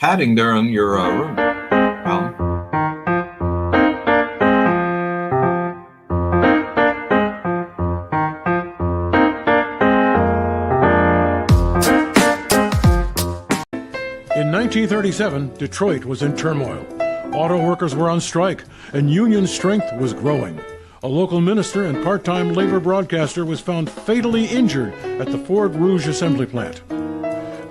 padding there in your room, Alan. In 1937, Detroit was in turmoil. Auto workers were on strike, and union strength was growing. A local minister and part-time labor broadcaster was found fatally injured at the Ford Rouge assembly plant.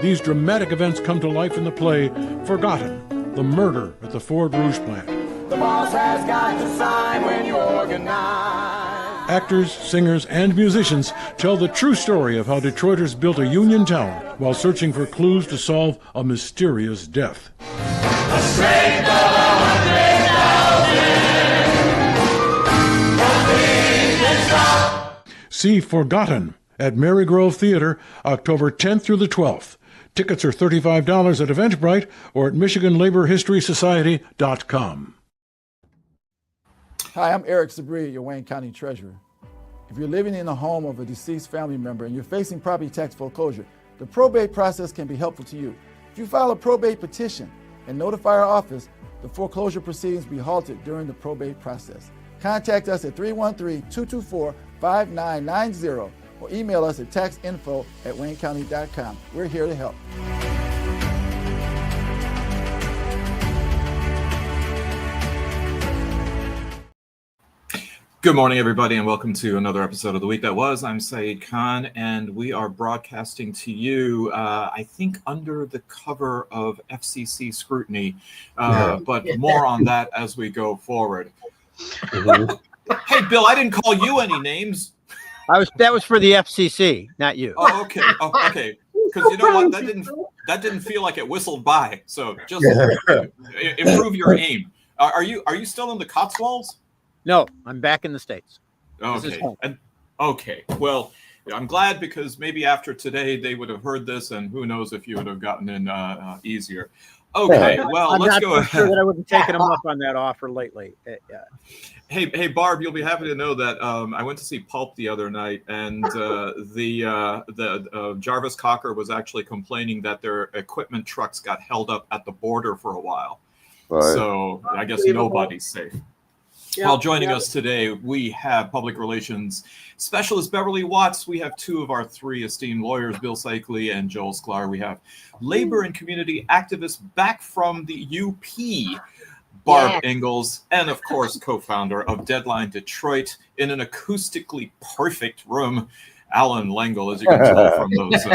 These dramatic events come to life in the play Forgotten, the murder at the Ford Rouge plant. The boss has got to sign when you organize. Actors, singers, and musicians tell the true story of how Detroiters built a union town while searching for clues to solve a mysterious death. The strength of 100,000. See Forgotten at Marygrove Theater, October 10th through the 12th. Tickets are $35 at Eventbrite or at MichiganLaborHistorySociety.com. Hi, I'm Eric Sabri, your Wayne County Treasurer. If you're living in the home of a deceased family member and you're facing property tax foreclosure, the probate process can be helpful to you. If you file a probate petition and notify our office, the foreclosure proceedings will be halted during the probate process. Contact us at 313-224-5990 or email us at taxinfo@waynecounty.com. We're here to help. Good morning, everybody, and welcome to another episode of The Week That Was. I'm Saeed Khan, and we are broadcasting to you, I think, under the cover of FCC scrutiny, but more on that as we go forward. Hey, Bill, I didn't call you any names. That was for the FCC, not you. Oh, okay. Oh, okay. Because you know what? That didn't feel like it whistled by. So just improve your aim. Are you still in the Cotswolds? No, I'm back in the States. Okay. Okay. Well, I'm glad because maybe after today they would have heard this, and who knows if you would have gotten in easier. Okay. Well, let's go ahead. I'm not sure that I would have taken them up on that offer lately. Hey, Barb, you'll be happy to know that I went to see Pulp the other night, and the Jarvis Cocker was actually complaining that their equipment trucks got held up at the border for a while. Right. So I guess nobody's safe. Yep, Well, joining us today, we have public relations specialist Beverly Watts. We have two of our three esteemed lawyers, Bill Seikaly and Joel Sklar. We have labor and community activists back from the UP, Barb Ingalls, and of course, co-founder of Deadline Detroit in an acoustically perfect room, Allan Lengel, as you can tell from those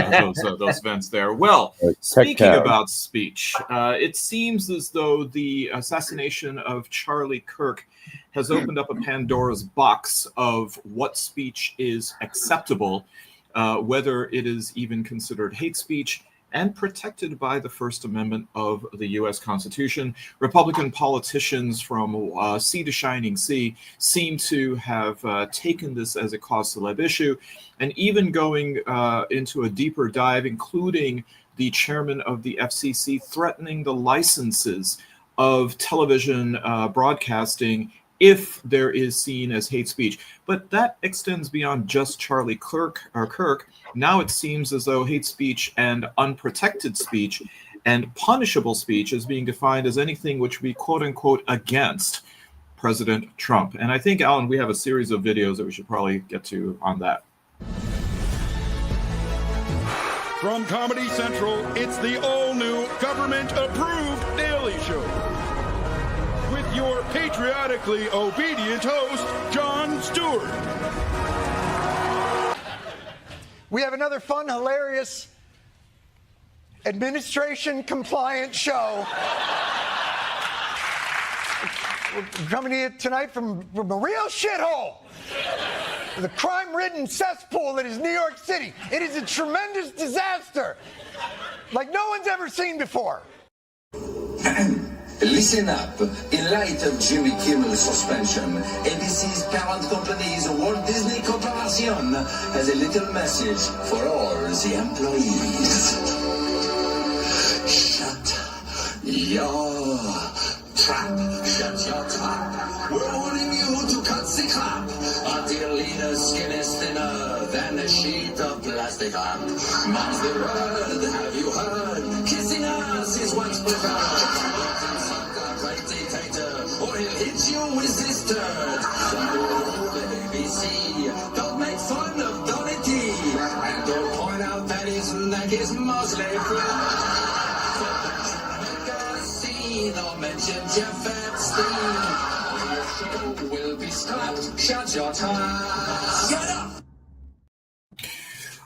events there. Well, speaking about speech, it seems as though the assassination of Charlie Kirk has opened up a Pandora's box of what speech is acceptable, whether it is even considered hate speech, and protected by the First Amendment of the U.S. Constitution. Republican politicians from sea to shining sea seem to have taken this as a cause célèbre issue, and even going into a deeper dive, including the chairman of the FCC threatening the licenses of television broadcasting if there is seen as hate speech. But that extends beyond just Charlie Kirk. Now it seems as though hate speech and unprotected speech and punishable speech is being defined as anything which would be quote unquote against President Trump. And I think, Alan, we have a series of videos that we should probably get to on that. From Comedy Central, it's the all-new government-approved Daily Show. With your patriotically obedient host, Jon Stewart. We have another fun, hilarious, administration-compliant show. We're coming to you tonight from a real shithole. The crime-ridden cesspool that is New York City. It is a tremendous disaster, like no one's ever seen before. Listen up. In light of Jimmy Kimmel's suspension, ABC's parent company's Walt Disney Corporation has a little message for all the employees. Shut your trap. Shut your trap. We're warning you to cut the crap until leader's skin is thinner than a sheet of plastic wrap. Mom's the word, have you heard? Kissing us is is what's preferred. Right dictator, or he'll hit you with his dirt. ABC, don't make fun of Donny D, and don't point out that his neck is mostly or mention Jeff Epstein. Your show will be stopped. Shut your time. Shut up.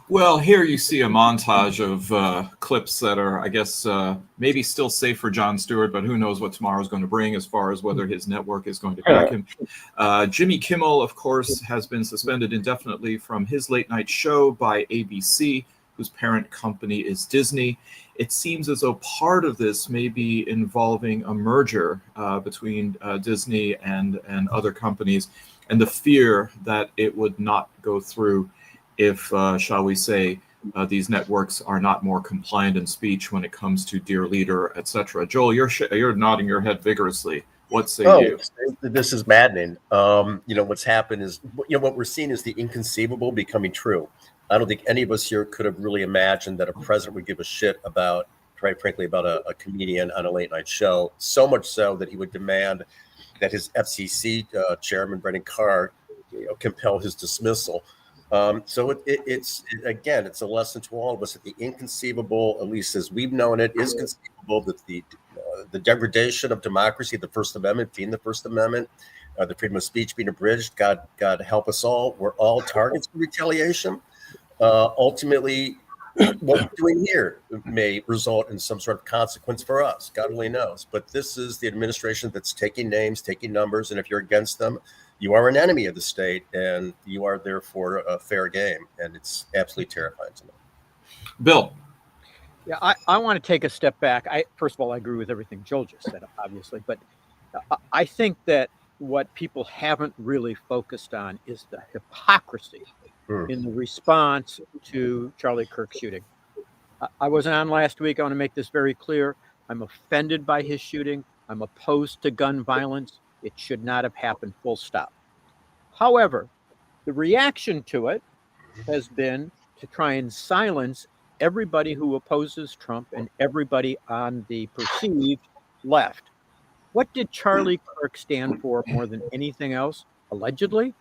Well, here you see a montage of clips that are, I guess, maybe still safe for Jon Stewart, but who knows what tomorrow's going to bring as far as whether his network is going to back him. Jimmy Kimmel, of course, has been suspended indefinitely from his late night show by ABC, whose parent company is Disney. It seems as though part of this may be involving a merger between Disney and other companies, and the fear that it would not go through if, shall we say, these networks are not more compliant in speech when it comes to dear leader, etc. Joel, you're nodding your head vigorously. What say you? This is maddening. What's happened is, what we're seeing is the inconceivable becoming true. I don't think any of us here could have really imagined that a president would give a shit about, quite frankly, about a comedian on a late night show. So much so that he would demand that his FCC chairman, Brendan Carr, compel his dismissal. So it's a lesson to all of us that the inconceivable, at least as we've known it, is conceivable. That the degradation of democracy, the First Amendment being the First Amendment, the freedom of speech being abridged. God help us all. We're all targets for retaliation. Ultimately, what we're doing here may result in some sort of consequence for us. God only knows. But this is the administration that's taking names, taking numbers, and if you're against them, you are an enemy of the state, and you are therefore a fair game. And it's absolutely terrifying to me. Bill. Yeah, I want to take a step back. First of all, I agree with everything Joel just said, obviously. But I think that what people haven't really focused on is the hypocrisy in the response to Charlie Kirk shooting. I wasn't on last week. I want to make this very clear. I'm offended by his shooting. I'm opposed to gun violence. It should not have happened, full stop. However, the reaction to it has been to try and silence everybody who opposes Trump and everybody on the perceived left. What did Charlie Kirk stand for more than anything else, allegedly?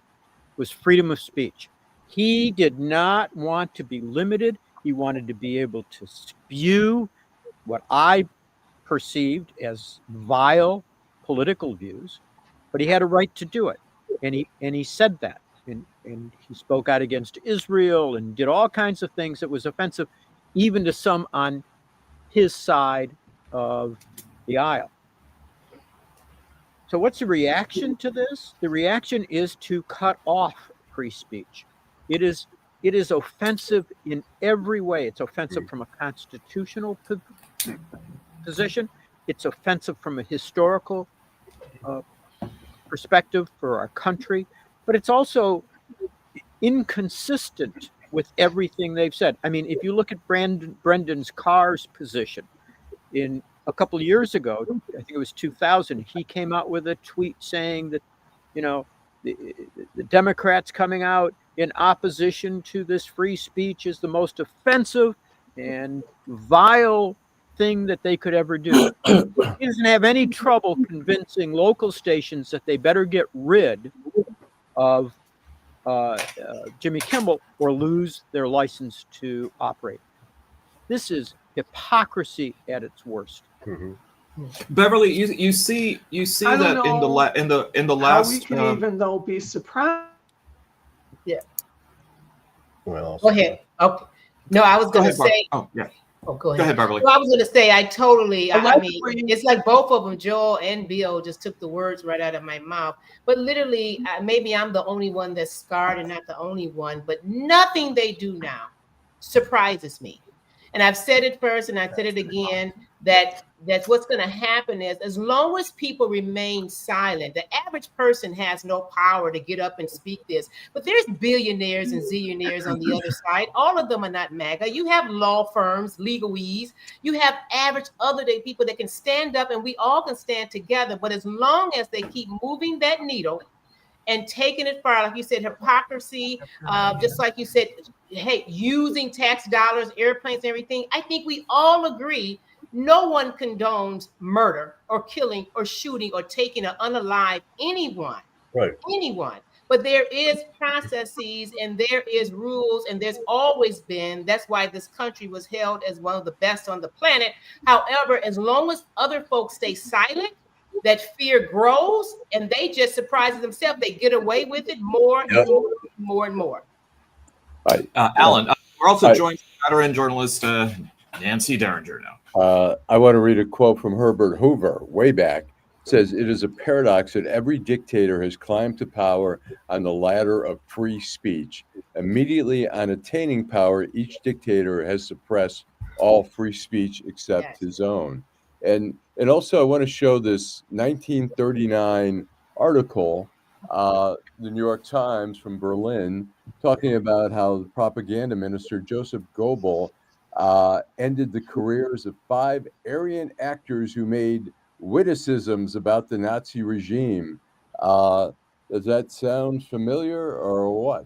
Was freedom of speech. He did not want to be limited. He wanted to be able to spew what I perceived as vile political views, but he had a right to do it. And he said that. And he spoke out against Israel and did all kinds of things that was offensive, even to some on his side of the aisle. So what's the reaction to this? The reaction is to cut off free speech. It is offensive in every way. It's offensive from a constitutional position. It's offensive from a historical perspective for our country, but it's also inconsistent with everything they've said. I mean, if you look at Brendan Carr's position in a couple of years ago, I think it was 2000, he came out with a tweet saying that, the Democrats coming out in opposition to this free speech is the most offensive and vile thing that they could ever do. He doesn't have any trouble convincing local stations that they better get rid of Jimmy Kimmel or lose their license to operate. This is hypocrisy at its worst. Mm-hmm. Beverly, you see that in the last. How we can even though be surprised. Yeah. Well, go ahead. Okay. No, I was going to say. Oh yeah. Oh, go ahead. Go ahead, Beverly. Well, I was going to say I mean, it's like both of them, Joel and Bill, just took the words right out of my mouth. But literally, maybe I'm the only one that's scarred and not the only one. But nothing they do now surprises me. And I've said it first, and I said it again. That's what's going to happen is as long as people remain silent, the average person has no power to get up and speak this. But there's billionaires and zillionaires on the other side. All of them are not MAGA. You have law firms, legalese. You have average other day people that can stand up, and we all can stand together. But as long as they keep moving that needle and taking it far, like you said, hypocrisy, just like you said, hey, using tax dollars, airplanes, everything. I think we all agree No one condones murder or killing or shooting or taking or unalive anyone. Right. Anyone. But there is processes and there is rules, and there's always been. That's why this country was held as one of the best on the planet. However, as long as other folks stay silent, that fear grows, and they just surprise themselves. They get away with it more and more and more. Right. Allan, we're also joined by veteran journalist Nancy Derringer now. I want to read a quote from Herbert Hoover way back. It says, "It is a paradox that every dictator has climbed to power on the ladder of free speech. Immediately on attaining power, each dictator has suppressed all free speech except his own." And also I want to show this 1939 article, the New York Times from Berlin, talking about how the propaganda minister Joseph Goebbels ended the careers of 5 Aryan actors who made witticisms about the Nazi regime. Does that sound familiar or what?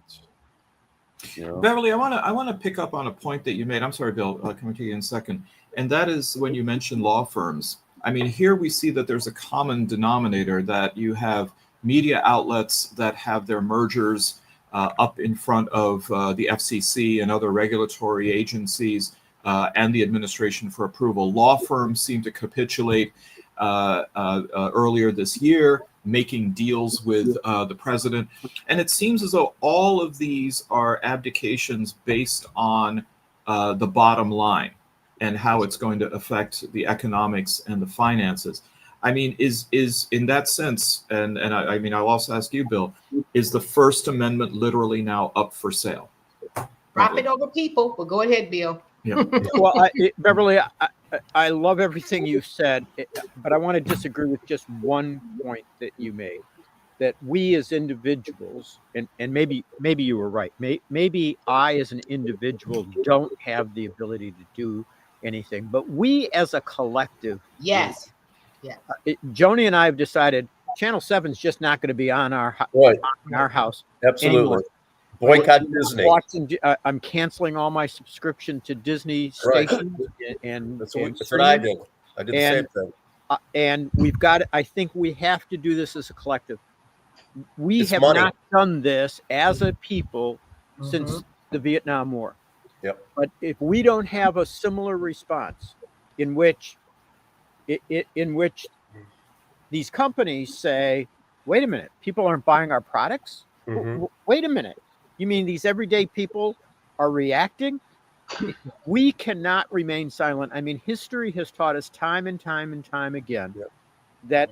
You know? Beverly, I want to pick up on a point that you made. I'm sorry, Bill, I'll come to you in a second. And that is when you mentioned law firms. I mean, here we see that there's a common denominator, that you have media outlets that have their mergers up in front of the FCC and other regulatory agencies and the administration for approval. Law firms seem to capitulate earlier this year, making deals with the president. And it seems as though all of these are abdications based on the bottom line and how it's going to affect the economics and the finances. I mean, is in that sense, and I mean, I'll also ask you, Bill, is the First Amendment literally now up for sale? Profit over people. Well, go ahead, Bill. Yeah. Well, Beverly, I love everything you said, but I want to disagree with just one point that you made, that we as individuals, and maybe you were right. Maybe I as an individual don't have the ability to do anything, but we as a collective. Yes. Yeah. Joni and I have decided Channel 7 is just not going to be on our house. Absolutely. Anymore. Boycott Disney. I'm canceling all my subscription to Disney stations, and that's what I did. I did the same thing. And we've got. I think we have to do this as a collective. We have not done this as a people since the Vietnam War. Yep. But if we don't have a similar response, in which these companies say, "Wait a minute, people aren't buying our products. Wait a minute. You mean these everyday people are reacting?" We cannot remain silent. I mean, history has taught us time and time and time again that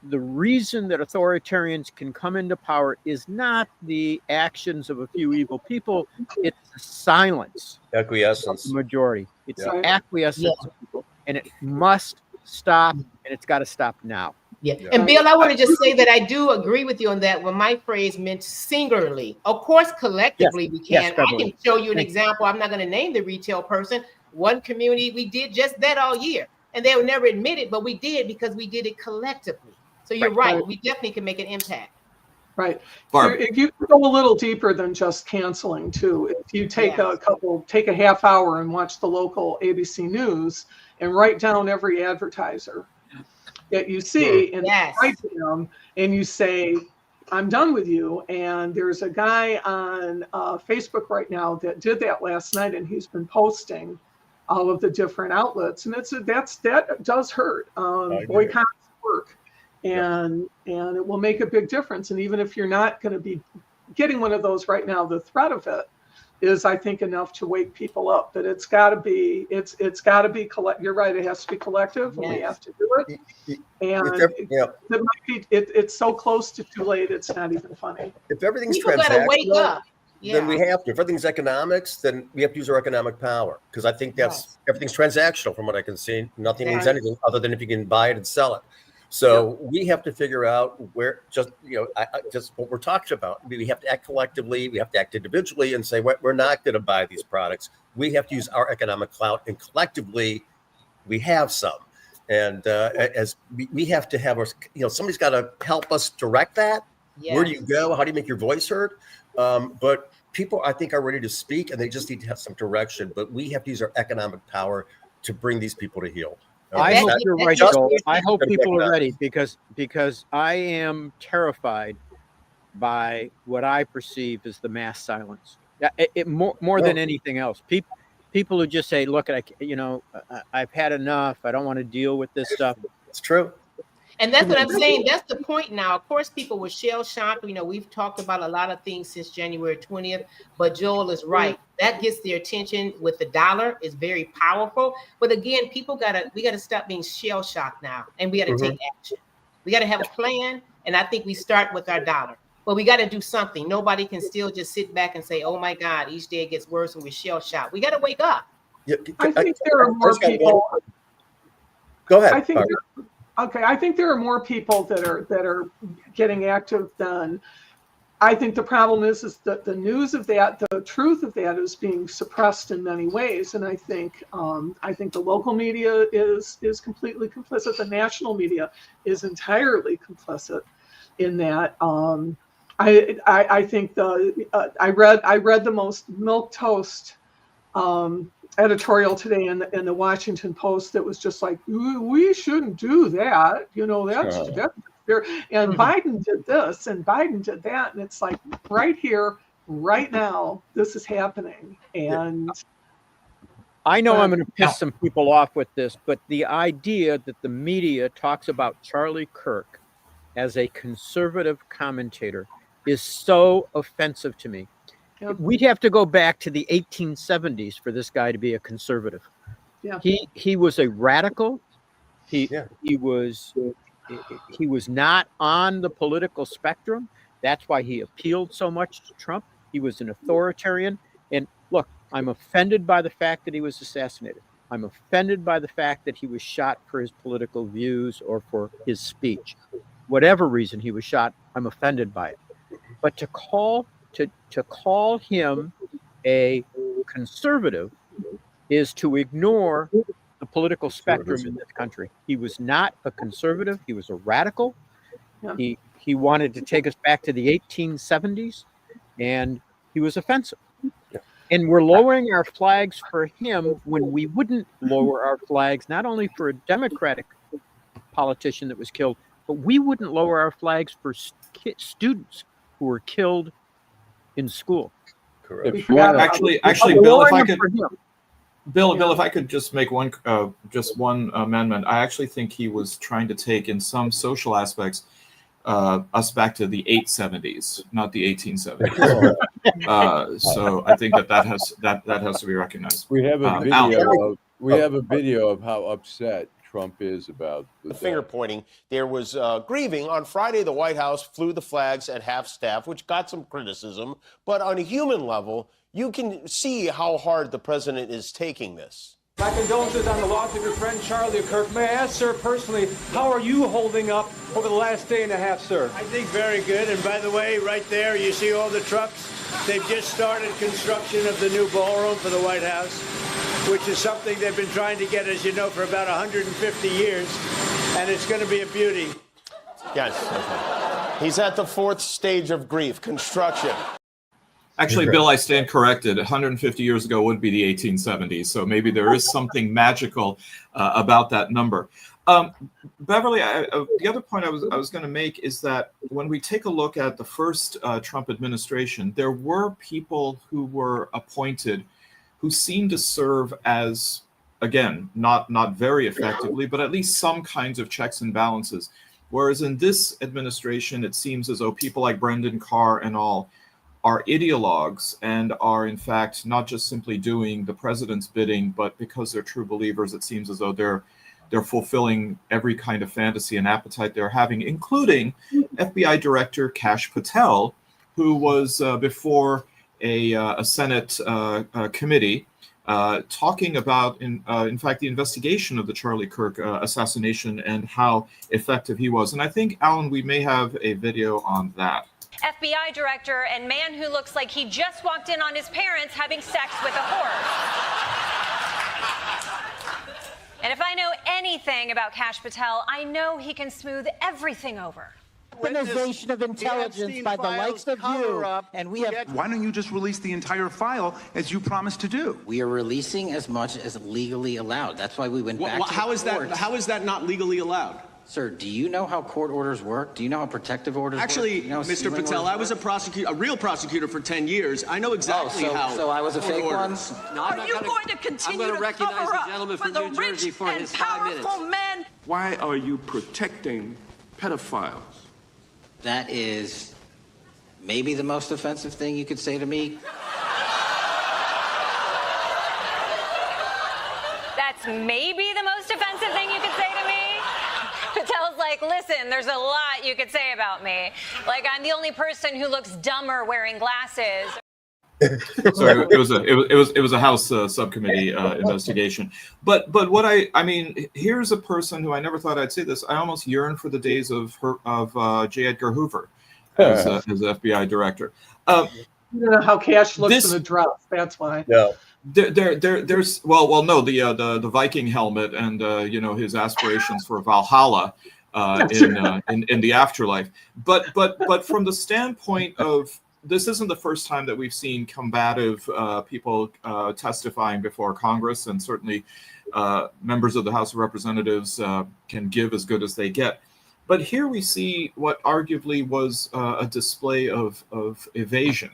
the reason that authoritarians can come into power is not the actions of a few evil people. It's the silence. Acquiescence. Of the majority. It's the acquiescence of people. And it must stop, and it's got to stop now. Yeah. And Bill, I want to just say that I do agree with you on that when my phrase meant singularly. Of course, collectively we can. I can show you an example. I'm not going to name the retail person. One community, we did just that all year. And they would never admit it, but we did because we did it collectively. So you're right. We definitely can make an impact. Right. Barb. If you go a little deeper than just canceling too, if you take take a half hour and watch the local ABC News and write down every advertiser that you see and write to them and you say, "I'm done with you." And there's a guy on Facebook right now that did that last night, and he's been posting all of the different outlets, and that does hurt. Boycotts work, and it will make a big difference. And even if you're not going to be getting one of those right now, the threat of it is, I think, enough to wake people up. That it's got to be You're right. It has to be collective, and we have to do it. And it's so close to too late. It's not even funny. If everything's people gotta wake up. Then we have to. If everything's economics, then we have to use our economic power, because I think everything's transactional from what I can see. Nothing means anything other than if you can buy it and sell it. So we have to figure out where just what we're talking about. We have to act collectively. We have to act individually and say, we're not going to buy these products. We have to use our economic clout, and collectively we have some. And as we have to have somebody's got to help us direct that. Yes. Where do you go? How do you make your voice heard? But people, I think, are ready to speak, and they just need to have some direction. But we have to use our economic power to bring these people to heel. I hope you're right, Joel. I hope people are ready because I am terrified by what I perceive as the mass silence. More than anything else. People who just say, "Look, I've had enough. I don't want to deal with this stuff." It's true. And that's what I'm saying. That's the point now. Of course, people were shell shocked. We've talked about a lot of things since January 20th, but Joel is right. That gets their attention with the dollar. It's very powerful. But again, we gotta stop being shell shocked now, and we gotta take action. We gotta have a plan, and I think we start with our dollar. But we got to do something. Nobody can still just sit back and say, "Oh my God, each day it gets worse," and we're shell shocked. We got to wake up. I think there are more people. Go ahead. I think there are more people that are getting active than. I think the problem is that the news of that, the truth of that, is being suppressed in many ways, and I think the local media is completely complicit. The national media is entirely complicit in that. I think I read the most milquetoast editorial today in the Washington Post that was just like, we shouldn't do that. That's fair. And Biden did this and Biden did that, and it's like right here, right now, this is happening. And I know I'm going to piss some people off with this, but the idea that the media talks about Charlie Kirk as a conservative commentator is so offensive to me. Yep. We'd have to go back to the 1870s for this guy to be a conservative. Yeah. He was a radical. He was not on the political spectrum. That's why he appealed so much to Trump. He was an authoritarian. And look, I'm offended by the fact that he was assassinated. I'm offended by the fact that he was shot for his political views or for his speech. Whatever reason he was shot, I'm offended by it. But to call him a conservative is to ignore the political spectrum in this country. He was not a conservative. He was a radical. Yeah. He wanted to take us back to the 1870s, and he was offensive. Yeah. And we're lowering our flags for him when we wouldn't lower our flags, not only for a Democratic politician that was killed, but we wouldn't lower our flags for students who were killed in school. Correct. Actually, Bill, if I could, Bill, if I could just make one amendment, I actually think he was trying to take, in some social aspects, us back to the 870s, not the 1870s. So I think that has to be recognized. We have a video of how upset Trump is about the finger pointing. There was grieving. On Friday, the White House flew the flags at half-staff, which got some criticism. But on a human level, you can see how hard the president is taking this. My condolences on the loss of your friend Charlie Kirk. May I ask, sir, personally, how are you holding up over the last day and a half, sir? I think very good. And by the way, right there, you see all the trucks? They've just started construction of the new ballroom for the White House, which is something they've been trying to get, as you know, for about 150 years. And it's going to be a beauty. Yes. He's at the fourth stage of grief, construction. Actually, Bill, I stand corrected. 150 years ago would be the 1870s. So maybe there is something magical about that number. Beverly, the other point I was going to make is that when we take a look at the first Trump administration, there were people who were appointed who seemed to serve as, again, not very effectively, but at least some kinds of checks and balances. Whereas in this administration, it seems as though people like Brendan Carr and all are ideologues and are, in fact, not just simply doing the president's bidding, but because they're true believers, it seems as though they're fulfilling every kind of fantasy and appetite they're having, including FBI Director Kash Patel, who was before a Senate committee talking about, in fact, the investigation of the Charlie Kirk assassination and how effective he was. And I think, Allan, we may have a video on that. FBI director and man who looks like he just walked in on his parents having sex with a horse. And if I know anything about Kash Patel, I know he can smooth everything over. weaponization of intelligence by the likes of you, and we have. Why don't you just release the entire file as you promised to do? We are releasing as much as legally allowed. That's why we went back to how the is courts. that? How is that not legally allowed? Sir, do you know how court orders work? Do you know how protective orders Actually, work? You know how Mr. Patel, I was a real prosecutor for 10 years. I know exactly how. So I was a fake one? No, are you going to continue to cover up for the rich and powerful men? Why are you protecting pedophiles? That is maybe the most offensive thing you could say to me. That's maybe the most offensive thing you could say to me? Patel's like, listen, there's a lot you could say about me. Like, I'm the only person who looks dumber wearing glasses. Sorry, it was a House subcommittee investigation. But what I mean, here's a person who I never thought I'd say this. I almost yearn for the days of J. Edgar Hoover as FBI director. You know how Kash looks in a dress. That's why. Yeah. There's the Viking helmet and his aspirations for Valhalla in the afterlife. But from the standpoint of, this isn't the first time that we've seen combative people testifying before Congress, and certainly members of the House of Representatives can give as good as they get. But here we see what arguably was a display of evasion,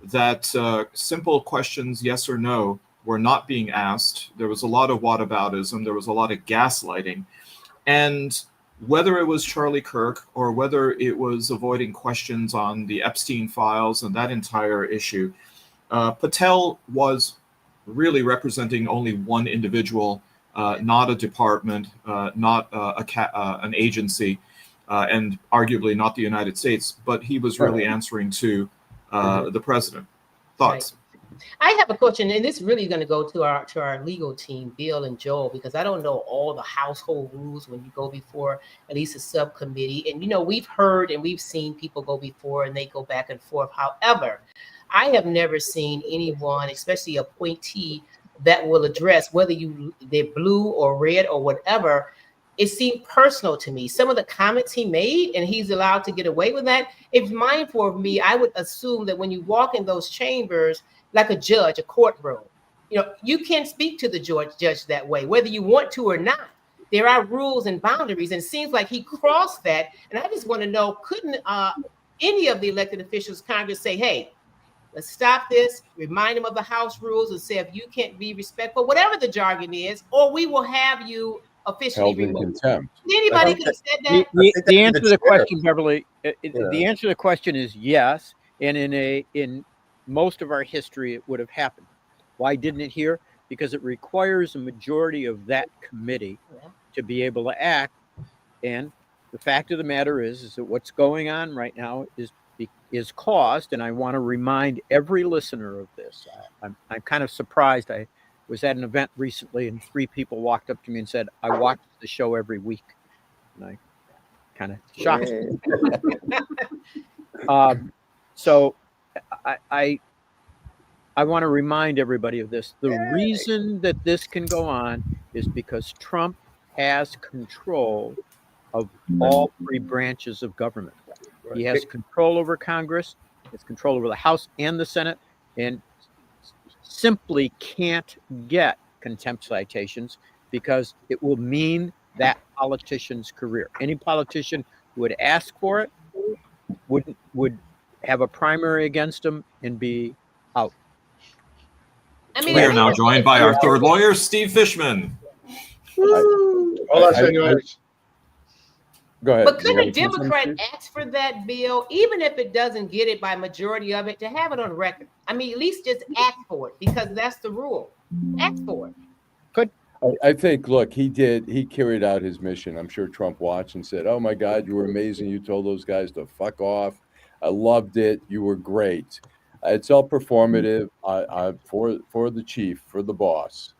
that simple questions, yes or no, were not being asked. There was a lot of whataboutism. There was a lot of gaslighting. And whether it was Charlie Kirk or whether it was avoiding questions on the Epstein files and that entire issue, Patel was really representing only one individual, not a department, not an agency, and arguably not the United States, but he was really answering to the president. Thoughts? Right. I have a question, and this is really going to go to our legal team, Bill and Joel, because I don't know all the household rules when you go before at least a subcommittee. And, we've heard and we've seen people go before and they go back and forth. However, I have never seen anyone, especially appointee, that will address whether they're blue or red or whatever. It seemed personal to me. Some of the comments he made, and he's allowed to get away with that. If mindful of me, I would assume that when you walk in those chambers, like a judge, a courtroom, you can't speak to the judge that way, whether you want to or not. There are rules and boundaries, and it seems like he crossed that. And I just want to know, couldn't any of the elected officials, Congress, say, hey, let's stop this, remind them of the House rules, and say, if you can't be respectful, whatever the jargon is, or we will have you officially held in removed. contempt. Anybody could have said that? The answer to the question, Beverly, the answer to the question is yes. And in most of our history, it would have happened. Why didn't it here? Because it requires a majority of that committee to be able to act. And the fact of the matter is that what's going on right now is caused, and I want to remind every listener of this. I'm kind of surprised. I was at an event recently, and 3 people walked up to me and said, I watch the show every week. And I kind of shocked. So I want to remind everybody of this. The reason that this can go on is because Trump has control of all 3 branches of government. He has control over Congress, he has control over the House and the Senate, and simply can't get contempt citations because it will mean that politician's career. Any politician who would ask for it would have a primary against him and be out. We are now joined by our third lawyer, Steve Fishman. Hold on a second. Go ahead. But couldn't a Democrat ask for that bill, even if it doesn't get it by majority of it, to have it on record? I mean, at least just ask for it, because that's the rule. Ask for it. Good. I think, look, he carried out his mission. I'm sure Trump watched and said, oh my God, you were amazing. You told those guys to fuck off. I loved it. You were great. It's all performative for the chief, for the boss,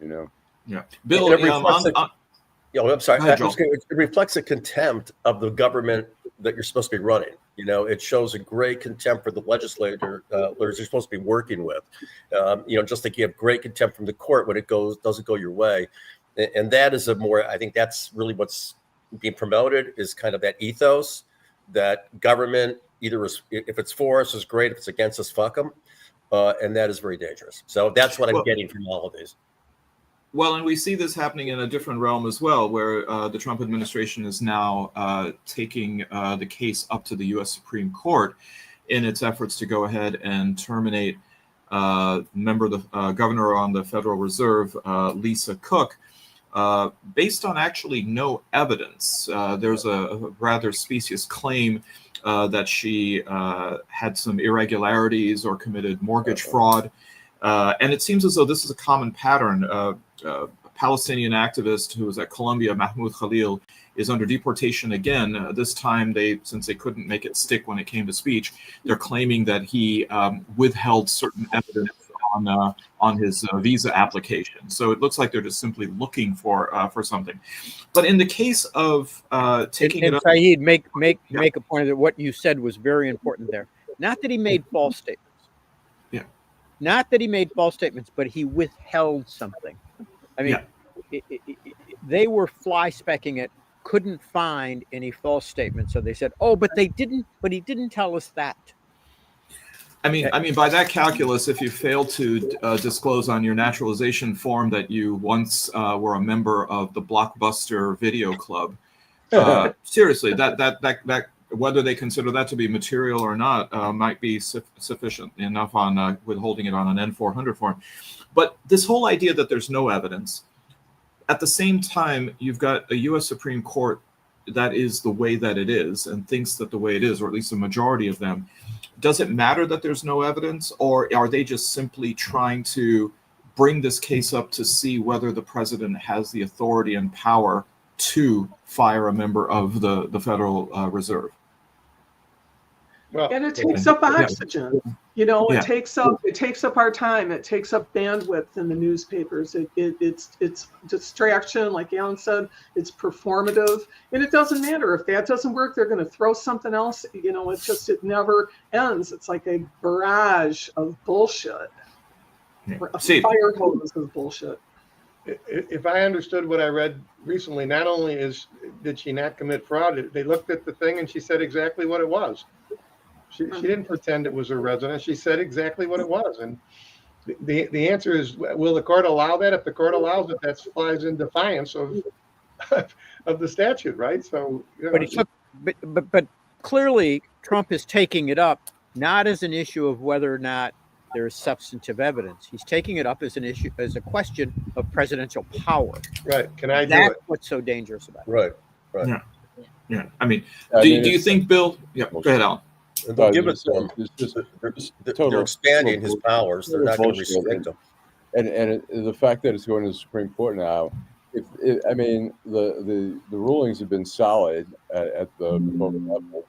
Yeah. Bill, I'm sorry. Ahead, It reflects a contempt of the government that you're supposed to be running. It shows a great contempt for the legislators you're supposed to be working with. Just like you have great contempt from the court when it doesn't go your way. And that is I think that's really what's being promoted, is kind of that ethos that government either if it's for us is great, if it's against us, fuck them, and that is very dangerous. So that's what I'm getting from all of these. Well, and we see this happening in a different realm as well, where the Trump administration is now taking the case up to the U.S. Supreme Court in its efforts to go ahead and terminate governor on the Federal Reserve, Lisa Cook, based on actually no evidence. There's a rather specious claim that she had some irregularities or committed mortgage fraud. And it seems as though this is a common pattern. A Palestinian activist who was at Columbia, Mahmoud Khalil, is under deportation again. This time, since they couldn't make it stick when it came to speech, they're claiming that he withheld certain evidence on his visa application. So it looks like they're just simply looking for something. But in the case of taking it up, Saeed, make a point that what you said was very important there. Not that he made false statements. Yeah. Not that he made false statements, but he withheld something. I mean, they were fly specking it, couldn't find any false statements. So they said, "Oh, but he didn't tell us that." I mean, by that calculus, if you fail to disclose on your naturalization form that you once were a member of the Blockbuster Video Club, seriously, that whether they consider that to be material or not might be sufficient enough on withholding it on an N-400 form. But this whole idea that there's no evidence, at the same time, you've got a U.S. Supreme Court that is the way that it is and thinks that the way it is, or at least a majority of them. Does it matter that there's no evidence, or are they just simply trying to bring this case up to see whether the president has the authority and power to fire a member of the Federal Reserve? Well, and it takes up oxygen. You know, it takes up our time. It takes up bandwidth in the newspapers. It's distraction, like Allan said. It's performative, and it doesn't matter if that doesn't work. They're going to throw something else. You know, it never ends. It's like a barrage of bullshit. A fire hose of bullshit. If I understood what I read recently, not only did she not commit fraud, they looked at the thing and she said exactly what it was. She didn't pretend it was her residence. She said exactly what it was. And the answer is, will the court allow that? If the court allows it, that flies in defiance of the statute, right? So, you know, but clearly Trump is taking it up not as an issue of whether or not there is substantive evidence. He's taking it up as an issue, as a question of presidential power. Right? Can I do That's it? what's so dangerous about it. Right. Yeah. I mean, do you think, Bill? Yeah. Go ahead, Alan. They'll give it to him. They're expanding his powers. They're not going to restrict him. And the fact that it's going to the Supreme Court now, I mean, the rulings have been solid at the level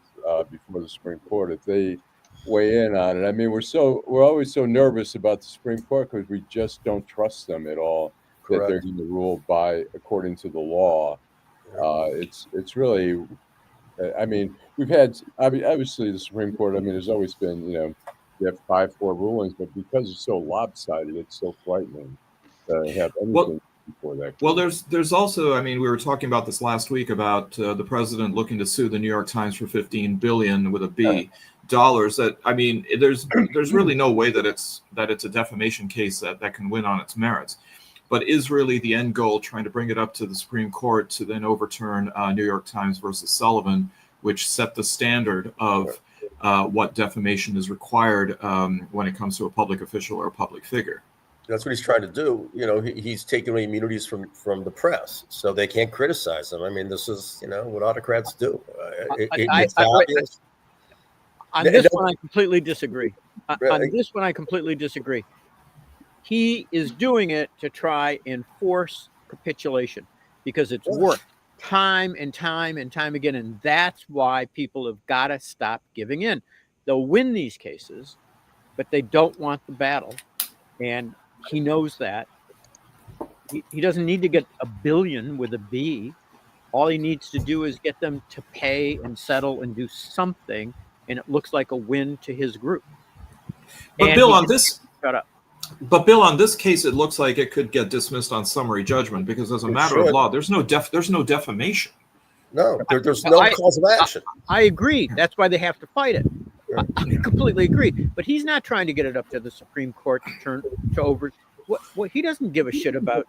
before the Supreme Court. If they weigh in on it, I mean, we're always so nervous about the Supreme Court because we just don't trust them at all. Correct. That they're going to rule according to the law. It's really. I mean, we've had, obviously, the Supreme Court, I mean, there's always been, you have 5-4 rulings, but because it's so lopsided, it's so frightening to have anything before that. Well, there's also, I mean, we were talking about this last week about the president looking to sue the New York Times for $15 billion with a B dollars. That, I mean, there's really no way that it's a defamation case that can win on its merits. But is really the end goal trying to bring it up to the Supreme Court to then overturn New York Times versus Sullivan, which set the standard of what defamation is required when it comes to a public official or a public figure? That's what he's trying to do. You know, he's taking away immunities from the press, so they can't criticize him. I mean, this is, what autocrats do. It's obvious. On this one, I completely disagree. On this one, I completely disagree. He is doing it to try and force capitulation because it's worked time and time and time again. And that's why people have got to stop giving in. They'll win these cases, but they don't want the battle. And he knows that. He doesn't need to get $1 billion with a B. All he needs to do is get them to pay and settle and do something. And it looks like a win to his group. But Bill, on this, shut up. But Bill, on this case, it looks like it could get dismissed on summary judgment because, as a matter of law, there's no defamation. No, there's no cause of action. I agree. That's why they have to fight it. I completely agree. But he's not trying to get it up to the Supreme Court to over. What he doesn't give a shit about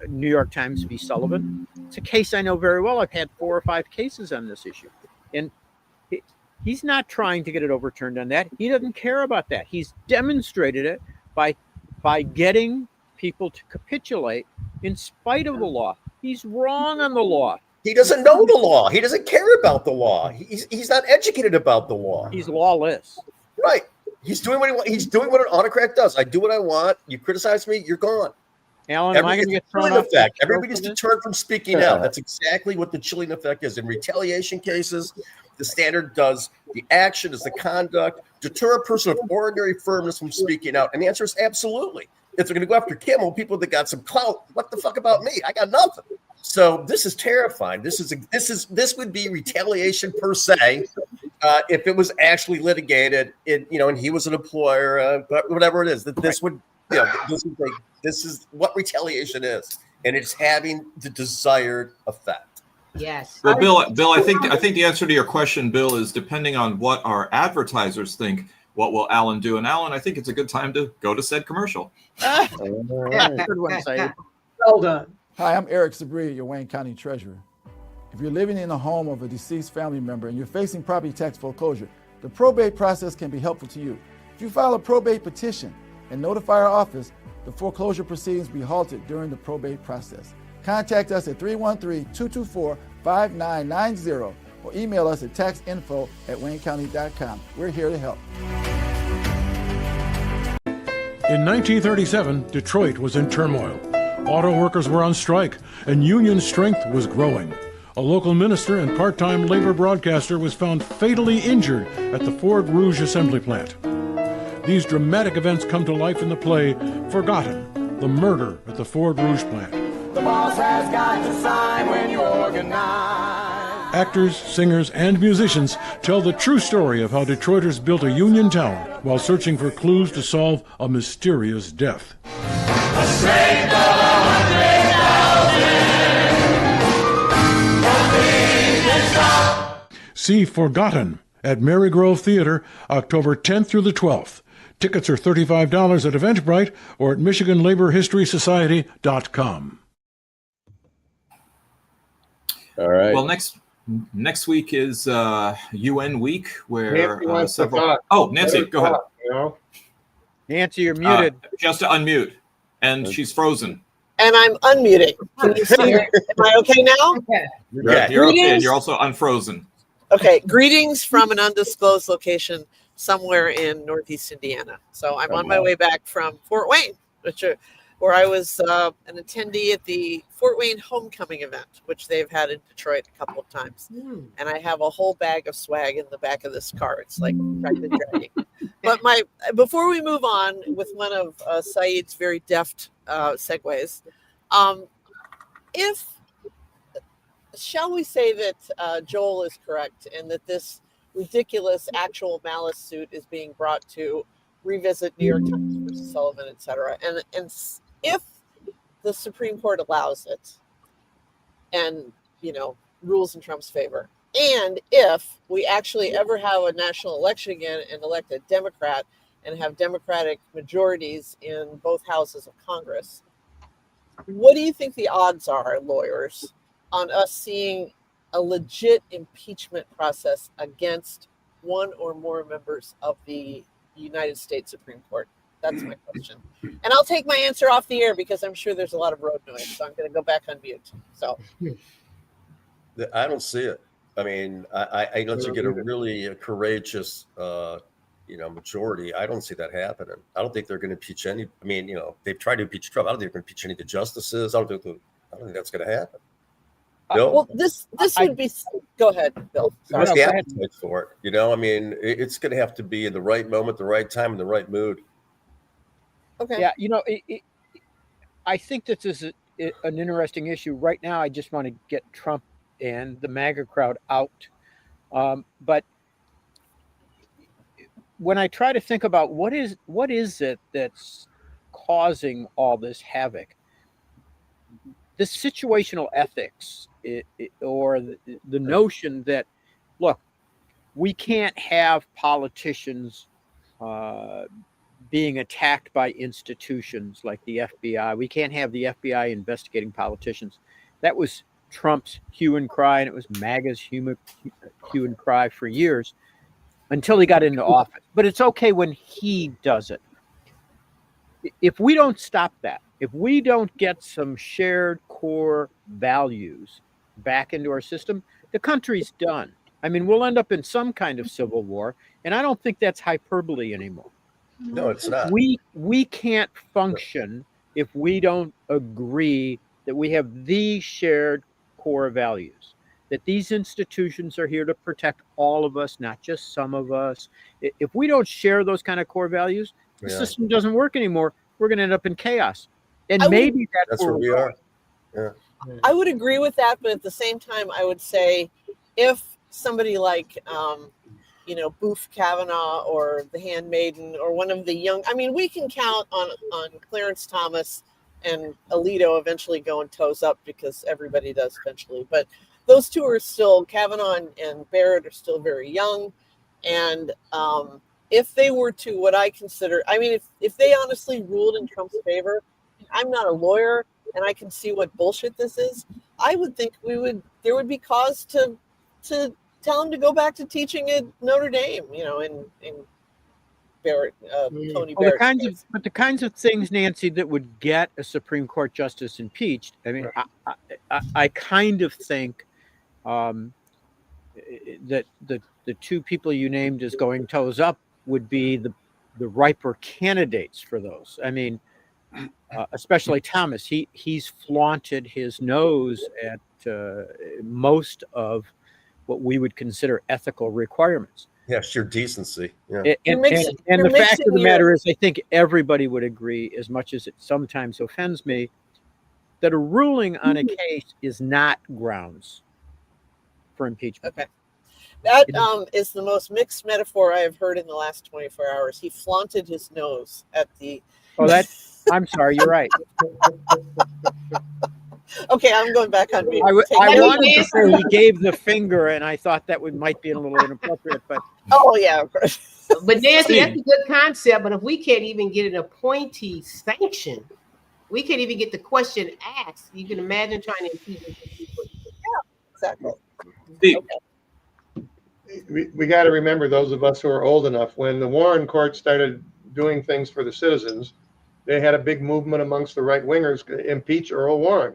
New York Times v. Sullivan. It's a case I know very well. I've had 4 or 5 cases on this issue, and he's not trying to get it overturned on that. He doesn't care about that. He's demonstrated it by getting people to capitulate in spite of the law. He's wrong on the law. He doesn't know the law. He doesn't care about the law. He's not educated about the law. He's lawless. Right. He's doing what he wants. He's doing what an autocrat does. I do what I want. You criticize me, you're gone. Alan, am I going to get thrown off? Everybody's deterred from speaking out. That's exactly what the chilling effect is. In retaliation cases, the standard does the action is the conduct. Deter a person of ordinary firmness from speaking out. And the answer is absolutely. If they're going to go after Kimmel, people that got some clout, what the fuck about me? I got nothing. So this is terrifying. This would be retaliation per se if it was actually litigated. And he was an employer, but whatever it is, that this would, this is what retaliation is, and it's having the desired effect. Yes. Well, Bill, I think the answer to your question, Bill, is depending on what our advertisers think. What will Alan do? And Alan, I think it's a good time to go to said commercial. Good one, Saeed. Well done. Hi, I'm Eric Sabri, your Wayne County Treasurer. If you're living in a home of a deceased family member and you're facing property tax foreclosure, the probate process can be helpful to you. If you file a probate petition and notify our office, the foreclosure proceedings will be halted during the probate process. Contact us at 313-224-5990 or email us at taxinfo@waynecounty.com. We're here to help. In 1937, Detroit was in turmoil. Auto workers were on strike, and union strength was growing. A local minister and part-time labor broadcaster was found fatally injured at the Ford Rouge assembly plant. These dramatic events come to life in the play Forgotten, the murder at the Ford Rouge plant. The boss has got to sign when you organize. Actors, singers, and musicians tell the true story of how Detroiters built a union town while searching for clues to solve a mysterious death. The strength of 100,000. See Forgotten at Mary Grove Theater, October 10th through the 12th. Tickets are $35 at Eventbrite or at MichiganLaborHistorySociety.com. All right. Well, next week is UN week, where Nancy several. Oh, Nancy, go ahead. Nancy, you're muted. Just to unmute, and she's frozen. And I'm unmuting. Can you see me? Am I okay now? Yeah, you're okay, and you're also unfrozen. Okay. Greetings from an undisclosed location somewhere in Northeast Indiana. So I'm on my way back from Fort Wayne, where I was an attendee at the Fort Wayne homecoming event, which they've had in Detroit a couple of times. And I have a whole bag of swag in the back of this car. It's like private dragging. But before we move on with one of Saeed's very deft segues, shall we say that Joel is correct and that this ridiculous actual malice suit is being brought to revisit New York Times versus Sullivan, et cetera. And if the Supreme Court allows it and, rules in Trump's favor, and if we actually ever have a national election again and elect a Democrat and have Democratic majorities in both houses of Congress, what do you think the odds are, lawyers, on us seeing a legit impeachment process against one or more members of the United States Supreme Court? That's my question. And I'll take my answer off the air because I'm sure there's a lot of road noise. So I'm going to go back on mute. So I don't see it. I mean, I let you get a really courageous, majority. I don't see that happening. I don't think they're going to impeach any. I mean, they've tried to impeach Trump. I don't think they're going to impeach any of the justices. I don't think that's going to happen. well, this would be. Go ahead, Bill. Sorry. What's the appetite for it? I mean, it's going to have to be in the right moment, the right time, and the right mood. Okay. Yeah, I think this is an interesting issue. Right now, I just want to get Trump and the MAGA crowd out. But when I try to think about what is it that's causing all this havoc, this situational ethics or the notion that, look, we can't have politicians being attacked by institutions like the FBI. We can't have the FBI investigating politicians. That was Trump's hue and cry, and it was MAGA's hue and cry for years until he got into office. But it's okay when he does it. If we don't stop that, if we don't get some shared core values back into our system, the country's done. I mean, we'll end up in some kind of civil war, and I don't think that's hyperbole anymore. No, it's not. We can't function if we don't agree that we have these shared core values, that these institutions are here to protect all of us, not just some of us. If we don't share those kind of core values, the system doesn't work anymore. We're going to end up in chaos. And maybe that's where we are. Yeah. I would agree with that, but at the same time, I would say if somebody like, Booth Kavanaugh or the Handmaiden or one of the young, I mean, we can count on Clarence Thomas and Alito eventually going toes up because everybody does eventually. But those two are still, Kavanaugh and Barrett are still very young. And if they were to what I consider, I mean, if they honestly ruled in Trump's favor, I'm not a lawyer and I can see what bullshit this is. I would think there would be cause to tell him to go back to teaching at Notre Dame, in Barrett, Tony Barrett. The kinds of things, Nancy, that would get a Supreme Court justice impeached. I mean, I kind of think that the two people you named as going toes up would be the riper candidates for those. I mean, especially Thomas. He's flaunted his nose at most of what we would consider ethical requirements. Yeah, sheer decency. Yeah. And the fact of the matter is, I think everybody would agree, as much as it sometimes offends me, that a ruling on a case is not grounds for impeachment. Okay. That is the most mixed metaphor I have heard in the last 24 hours. He flaunted his nose at the... Oh, I'm sorry, you're right. Okay, I'm going back on mute. I wanted to say he gave the finger, and I thought that might be a little inappropriate, but... Oh, yeah, of course. But Nancy, that's a good concept, but if we can't even get an appointee sanctioned, we can't even get the question asked. You can imagine trying to impeach people. Yeah, exactly. Steve. Okay. We got to remember, those of us who are old enough, when the Warren Court started doing things for the citizens, they had a big movement amongst the right-wingers to impeach Earl Warren.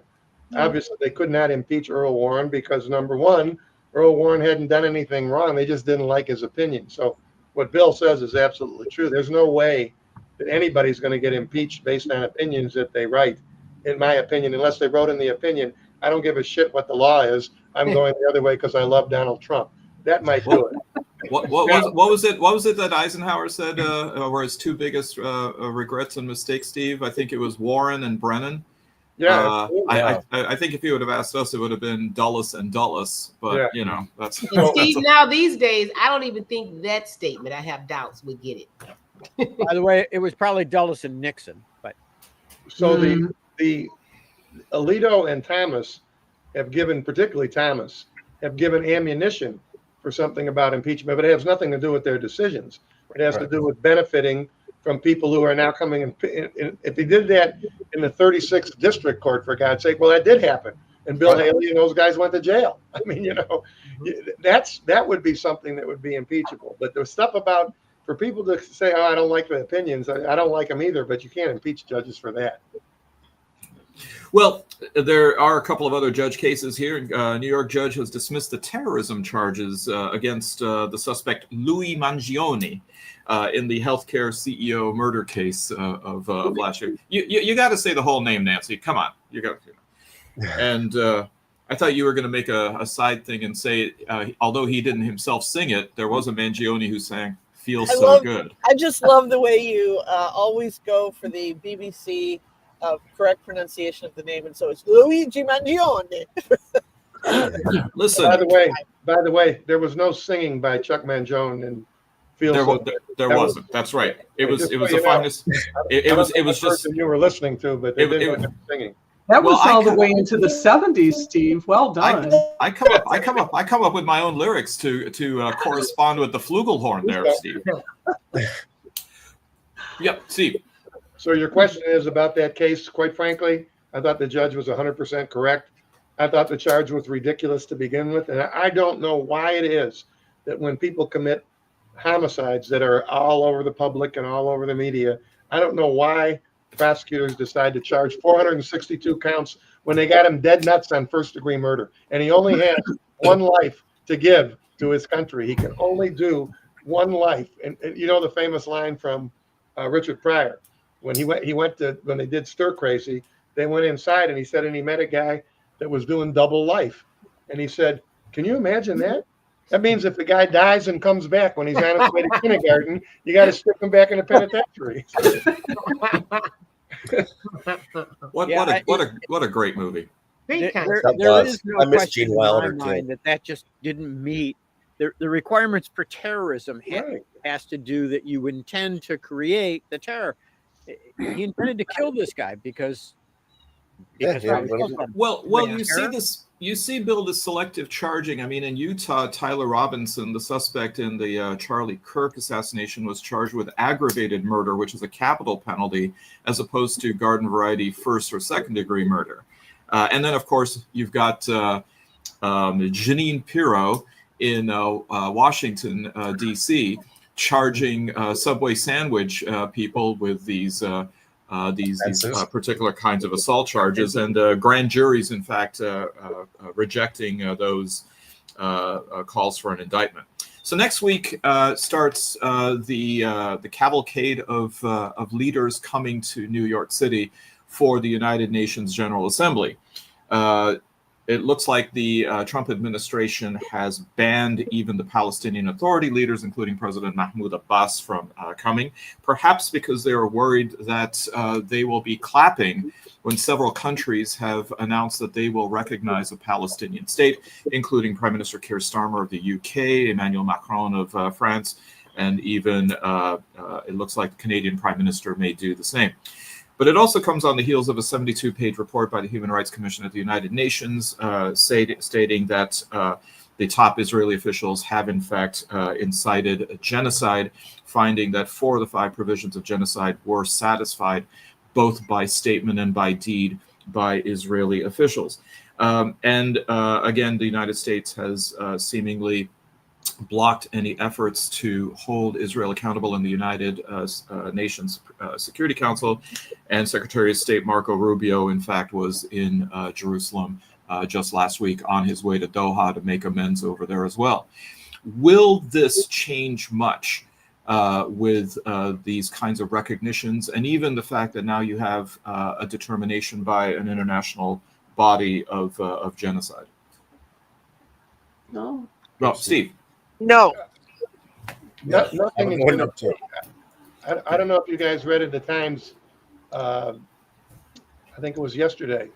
Obviously, they could not impeach Earl Warren because, number one, Earl Warren hadn't done anything wrong. They just didn't like his opinion. So what Bill says is absolutely true. There's no way that anybody's going to get impeached based on opinions that they write, in my opinion, unless they wrote in the opinion, I don't give a shit what the law is. I'm going the other way because I love Donald Trump. That might do it. What was it that Eisenhower said were his two biggest regrets and mistakes, Steve? I think it was Warren and Brennan. Yeah, I think if you would have asked us, it would have been Dulles and Dulles. But that's. And Steve, now these days, I don't even think that statement, I have doubts, would get it. By the way, it was probably Dulles and Nixon. But so the Alito and Thomas have given, particularly Thomas, have given ammunition for something about impeachment, but it has nothing to do with their decisions. It has to do with benefiting from people who are now coming in. If they did that in the 36th district court, for God's sake, well, that did happen. And Bill Haley and those guys went to jail. I mean, that would be something that would be impeachable. But the stuff about, for people to say, oh, I don't like the opinions, I don't like them either, but you can't impeach judges for that. Well, there are a couple of other judge cases here. A New York judge has dismissed the terrorism charges against the suspect Louis Mangione in the healthcare CEO murder case of last year. You got to say the whole name, Nancy. Come on, you got to. And I thought you were going to make a side thing and say, although he didn't himself sing it, there was a Mangione who sang "Feels So Good." I just love the way you always go for the BBC. Correct pronunciation of the name, and so it's Luigi Mangione. Listen. By the way, there was no singing by Chuck Mangione and there wasn't. That's right. It was the finest. It was just you were listening to, but they didn't have singing. That was all the way into the 70s, Steve. Well done. I come up with my own lyrics to correspond with the flugelhorn there, Steve. Yep, Steve. So your question is about that case. Quite frankly, I thought the judge was 100% correct. I thought the charge was ridiculous to begin with, and I don't know why it is that when people commit homicides that are all over the public and all over the media, I don't know why prosecutors decide to charge 462 counts when they got him dead nuts on first-degree murder, and he only has one life to give to his country. He can only do one life, and you know the famous line from Richard Pryor when when they did Stir Crazy, they went inside and he said, and he met a guy that was doing double life, and he said, "Can you imagine that? That means if the guy dies and comes back when he's on his way to kindergarten, you got to stick him back in the penitentiary." What a great movie. There is no question in my mind that just didn't meet the requirements for terrorism. Has to do that you intend to create the terror. He intended to kill this guy because you see, Bill, the selective charging. I mean, in Utah, Tyler Robinson, the suspect in the Charlie Kirk assassination, was charged with aggravated murder, which is a capital penalty, as opposed to garden variety first or second degree murder. And then, of course, you've got Jeanine Pirro in Washington, D.C., charging Subway sandwich people with these particular kinds of assault charges, and grand juries, in fact, rejecting those calls for an indictment. So next week starts the cavalcade of leaders coming to New York City for the United Nations General Assembly. It looks like the Trump administration has banned even the Palestinian Authority leaders, including President Mahmoud Abbas, from coming, perhaps because they are worried that they will be clapping when several countries have announced that they will recognize a Palestinian state, including Prime Minister Keir Starmer of the UK, Emmanuel Macron of France, and even it looks like the Canadian Prime Minister may do the same. But it also comes on the heels of a 72-page report by the Human Rights Commission at the United Nations stating that the top Israeli officials have, in fact, incited a genocide, finding that 4 of the 5 provisions of genocide were satisfied both by statement and by deed by Israeli officials. And again, the United States has seemingly blocked any efforts to hold Israel accountable in the United Nations Security Council. And Secretary of State Marco Rubio, in fact, was in Jerusalem just last week on his way to Doha to make amends over there as well. Will this change much with these kinds of recognitions, and even the fact that now you have a determination by an international body of genocide? No. Well, Steve. No. Nothing. I don't know if you guys read in the Times. I think it was yesterday.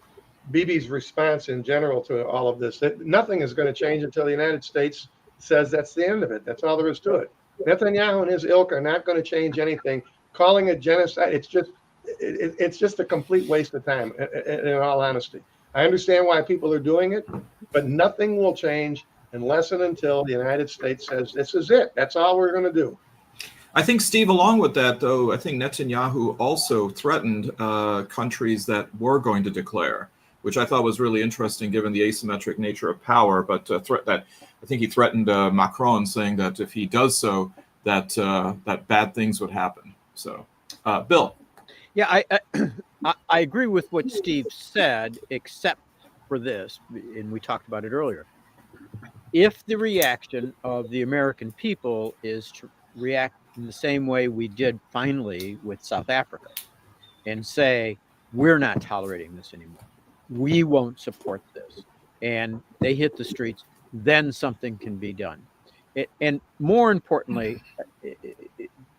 Bibi's response in general to all of this, that nothing is going to change until the United States says that's the end of it. That's all there is to it. Netanyahu and his ilk are not going to change anything. Calling it genocide, it's just a complete waste of time, in all honesty. I understand why people are doing it, but nothing will change unless and until the United States says this is it. That's all we're going to do. I think, Steve, along with that, though, I think Netanyahu also threatened countries that were going to declare, which I thought was really interesting given the asymmetric nature of power. But I think he threatened Macron, saying that if he does so, that bad things would happen. So, Bill. Yeah, I agree with what Steve said, except for this, and we talked about it earlier. If the reaction of the American people is to react in the same way we did finally with South Africa and say, we're not tolerating this anymore, we won't support this, and they hit the streets, then something can be done. And more importantly,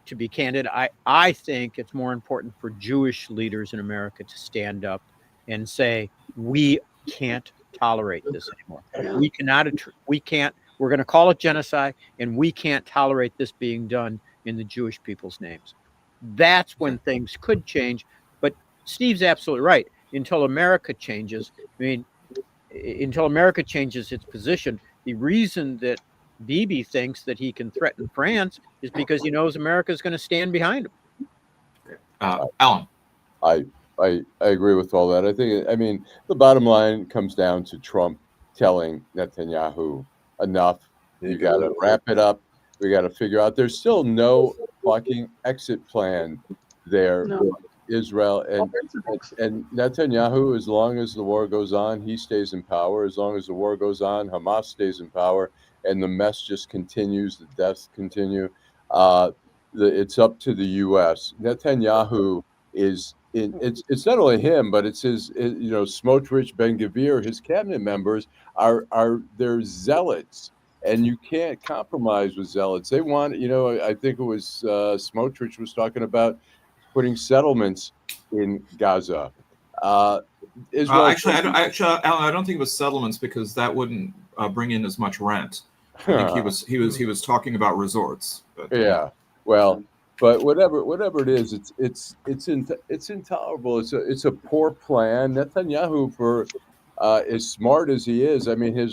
to be candid, I think it's more important for Jewish leaders in America to stand up and say, we can't tolerate this anymore. We're going to call it genocide, and we can't tolerate this being done in the Jewish people's names. That's when things could change. But Steve's absolutely right. until America changes. I mean, until America changes its position, the reason that Bibi thinks that he can threaten France is because he knows America is going to stand behind him. Allan. I agree with all that. I mean, the bottom line comes down to Trump telling Netanyahu, enough. You got to wrap it up. We got to figure out. There's still no fucking exit plan there. No. Israel and Netanyahu, as long as the war goes on, he stays in power. As long as the war goes on, Hamas stays in power, and the mess just continues. The deaths continue. It's up to the U.S. Netanyahu is. It's not only him, but it's his. Smotrich, Ben-Gvir, his cabinet members they're zealots, and you can't compromise with zealots. They want. I think it was Smotrich was talking about putting settlements in Gaza. Israel. Actually, Alan, I don't think it was settlements because that wouldn't bring in as much rent. I think he was talking about resorts. But, yeah. Well, but whatever it is, it's intolerable. It's a poor plan. Netanyahu, for as smart as he is, I mean, his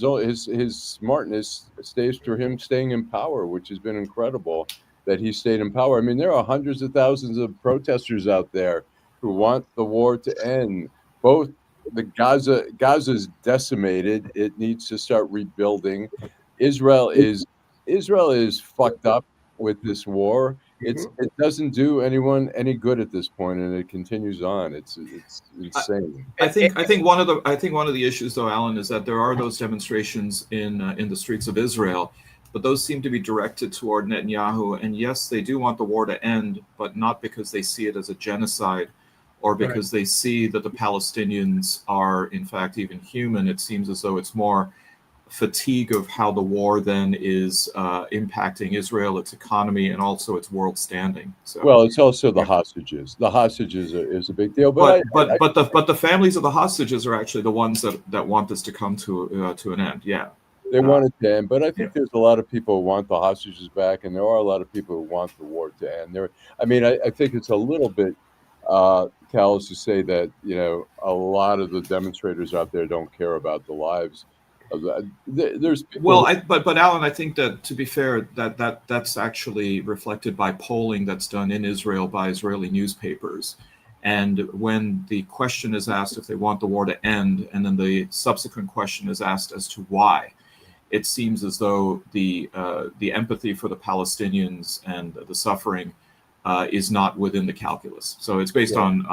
smartness stays through him staying in power, which has been incredible. That he stayed in power. I mean, there are hundreds of thousands of protesters out there who want the war to end. Both Gaza's decimated. It needs to start rebuilding. Israel is fucked up with this war. It doesn't do anyone any good at this point, and it continues on. It's insane. I think one of the issues, though, Alan, is that there are those demonstrations in the streets of Israel. But those seem to be directed toward Netanyahu. And yes, they do want the war to end, but not because they see it as a genocide or because they see that the Palestinians are, in fact, even human. It seems as though it's more fatigue of how the war then is impacting Israel, its economy, and also its world standing. So, well, it's also the hostages. The hostages is a big deal. But the families of the hostages are actually the ones that want this to come to an end. Yeah. They want it to end, but I think there's a lot of people who want the hostages back, and there are a lot of people who want the war to end. I think it's a little bit callous to say that a lot of the demonstrators out there don't care about the lives of the. There's people but Alan, I think that, to be fair, that's actually reflected by polling that's done in Israel by Israeli newspapers. And when the question is asked if they want the war to end, and then the subsequent question is asked as to why, it seems as though the empathy for the Palestinians and the suffering is not within the calculus. So it's based on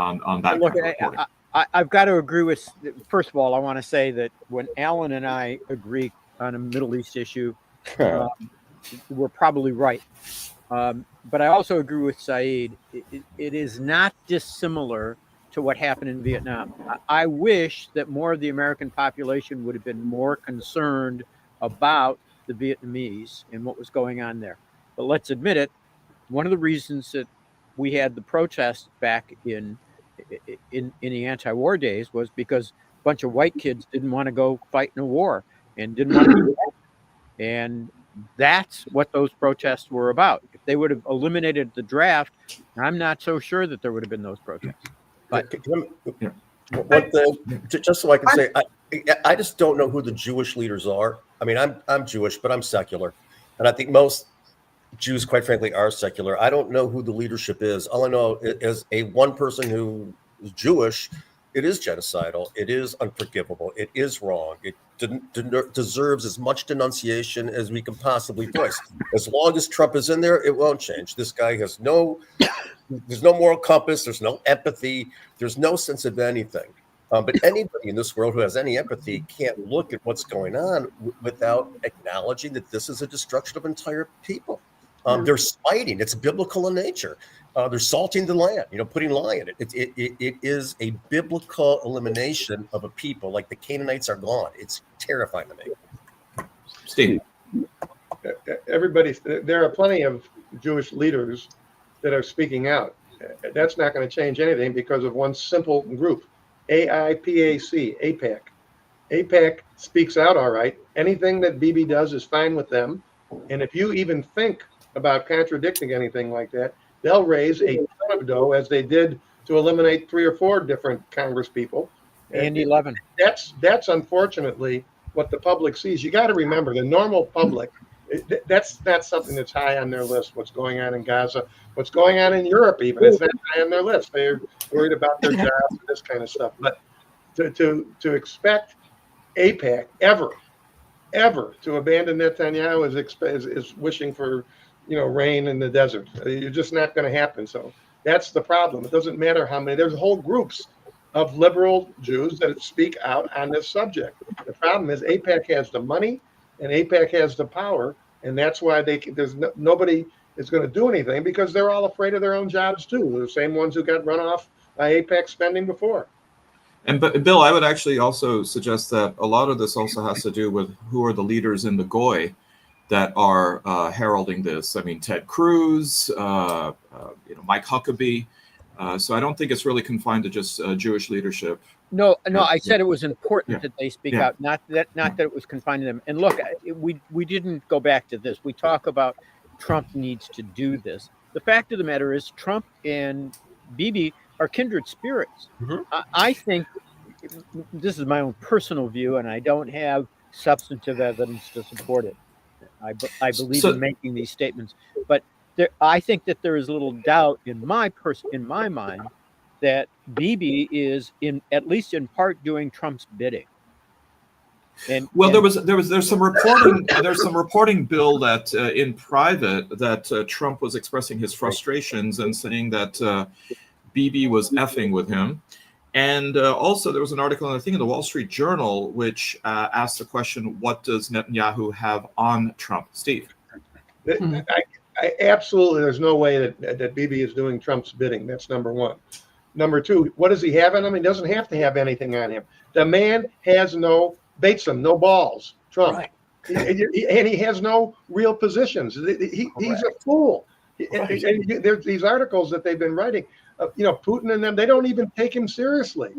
that. Look, kind of reporting. I've got to agree with. First of all, I want to say that when Alan and I agree on a Middle East issue, we're probably right. But I also agree with Saeed. It is not dissimilar to what happened in Vietnam. I wish that more of the American population would have been more concerned about the Vietnamese and what was going on there. But let's admit it, one of the reasons that we had the protests back in the anti-war days was because a bunch of white kids didn't want to go fight in a war and didn't want to do that. And that's what those protests were about. If they would have eliminated the draft, I'm not so sure that there would have been those protests. But just so I can say, I just don't know who the Jewish leaders are. I mean, I'm Jewish, but I'm secular, and I think most Jews, quite frankly, are secular. I don't know who the leadership is. All I know is one person who is Jewish. It is genocidal. It is unforgivable. It is wrong. It deserves as much denunciation as we can possibly voice. As long as Trump is in there, it won't change. This guy has there's no moral compass. There's no empathy. There's no sense of anything. But anybody in this world who has any empathy can't look at what's going on without acknowledging that this is a destruction of entire people. They're spiting. It's biblical in nature. They're salting the land, putting lye in it. It is a biblical elimination of a people. Like the Canaanites are gone. It's terrifying to me. Steve. There are plenty of Jewish leaders that are speaking out. That's not going to change anything because of one simple group. AIPAC. AIPAC speaks out all right. Anything that Bibi does is fine with them. And if you even think about contradicting anything like that, they'll raise a ton of dough, as they did to eliminate 3 or 4 different Congress people And 11. That's unfortunately what the public sees. You got to remember, the normal public, that's not something that's high on their list. What's going on in Gaza, what's going on in Europe, even it's not high on their list. They're worried about their jobs and this kind of stuff. But to expect AIPAC ever to abandon Netanyahu is wishing for, rain in the desert. You're just not going to happen. So that's the problem. It doesn't matter how many. There's whole groups of liberal Jews that speak out on this subject. The problem is AIPAC has the money and AIPAC has the power, and that's why nobody is going to do anything, because they're all afraid of their own jobs too. They're the same ones who got run off by AIPAC spending before. But Bill, I would actually also suggest that a lot of this also has to do with who are the leaders in the Goy that are heralding this. I mean, Ted Cruz, Mike Huckabee. So I don't think it's really confined to just Jewish leadership. No, I said it was important that they speak out, not that it was confined to them. And look, we didn't go back to this. We talk about Trump needs to do this. The fact of the matter is Trump and Bibi are kindred spirits. Mm-hmm. I think this is my own personal view, and I don't have substantive evidence to support it. I believe in making these statements, but I think that there is little doubt in my mind that Bibi is at least in part doing Trump's bidding. There's some reporting, Bill, that in private that Trump was expressing his frustrations and saying that Bibi was effing with him. And also there was an article, I think, in the Wall Street Journal, which asked the question, what does Netanyahu have on Trump? Steve? I absolutely, there's no way that Bibi is doing Trump's bidding. That's number one. Number two, what does he have on him? He doesn't have to have anything on him. The man has no Batesum, no balls, Trump. Right. And he has no real positions. He's a fool. Right. And there's these articles that they've been writing. Putin and them, they don't even take him seriously.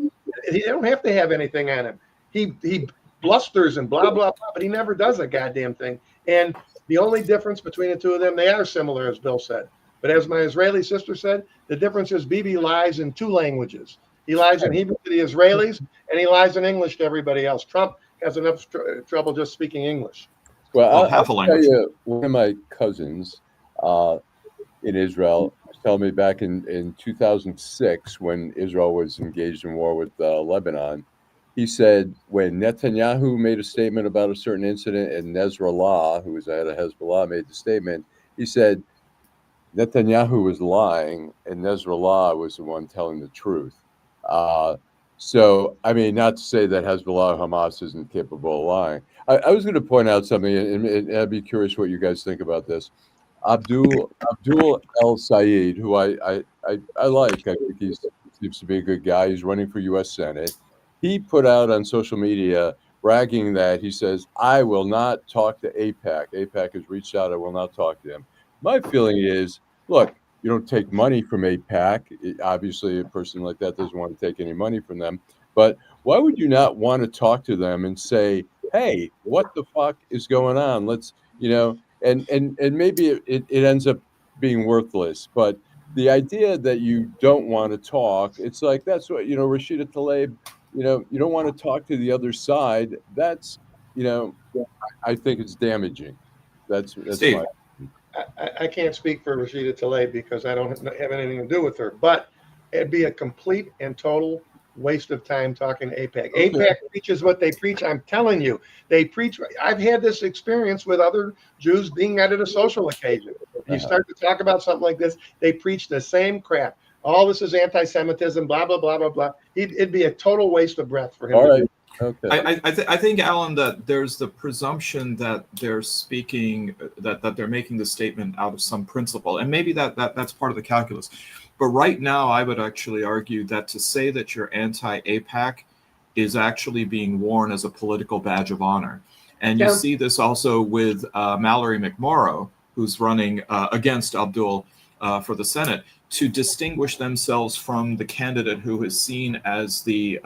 They don't have to have anything on him. He blusters and blah, blah, blah, but he never does a goddamn thing. And the only difference between the two of them, they are similar, as Bill said. But as my Israeli sister said, the difference is Bibi lies in two languages. He lies in Hebrew to the Israelis, and he lies in English to everybody else. Trump has enough trouble just speaking English. Well, I'll tell you, one of my cousins in Israel was telling me back in 2006, when Israel was engaged in war with Lebanon, he said when Netanyahu made a statement about a certain incident and Nasrallah, who was the head of Hezbollah, made the statement, he said Netanyahu was lying and Nasrallah was the one telling the truth. So, I mean, not to say that Hezbollah or Hamas isn't capable of lying. I was going to point out something, and I'd be curious what you guys think about this. Abdul El Saeed, who I like, I think he seems to be a good guy. He's running for U.S. Senate. He put out on social media bragging that he says, I will not talk to AIPAC. AIPAC has reached out. I will not talk to him. My feeling is, look, you don't take money from AIPAC. Obviously, a person like that doesn't want to take any money from them. But why would you not want to talk to them and say, hey, what the fuck is going on? Let's, and maybe it ends up being worthless. But the idea that you don't want to talk, it's like, that's what, Rashida Tlaib, you don't want to talk to the other side. That's, I think it's damaging. That's Steve. I can't speak for Rashida Tlaib because I don't have anything to do with her, but it'd be a complete and total waste of time talking to AIPAC. Okay. AIPAC preaches what they preach. I'm telling you, they preach. I've had this experience with other Jews being at a social occasion. You start to talk about something like this, they preach the same crap. All this is anti-Semitism, blah, blah, blah, blah, blah. It'd be a total waste of breath for him. All right. Okay. I think, Alan, that there's the presumption that they're speaking, that they're making the statement out of some principle, and maybe that's part of the calculus. But right now, I would actually argue that to say that you're anti-AIPAC is actually being worn as a political badge of honor. And you see this also with Mallory McMorrow, who's running against Abdul for the Senate, to distinguish themselves from the candidate who is seen as the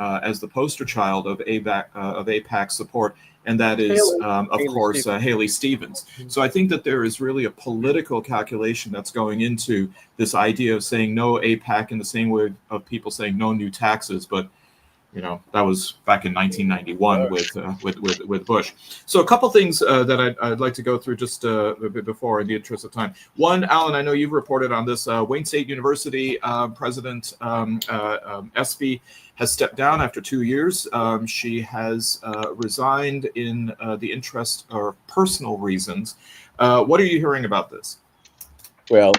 poster child of AIPAC support, and that is, Haley Stevens. So I think that there is really a political calculation that's going into this idea of saying no AIPAC in the same way of people saying no new taxes. But That was back in 1991 with Bush. So a couple things that I'd like to go through just a bit before, in the interest of time. One, Allan, I know you've reported on this. Wayne State University President Espy has stepped down after 2 years. She has resigned in the interest or personal reasons. What are you hearing about this? Well,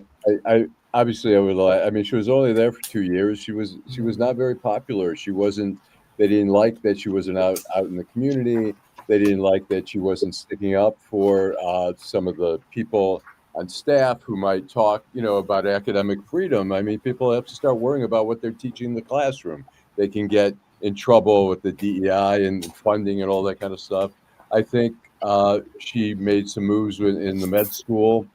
I obviously over the, I mean, she was only there for 2 years. She was not very popular. She wasn't. They didn't like that she wasn't out in the community. They didn't like that she wasn't sticking up for some of the people on staff who might talk, about academic freedom. I mean, people have to start worrying about what they're teaching in the classroom. They can get in trouble with the DEI and funding and all that kind of stuff. I think she made some moves in the med school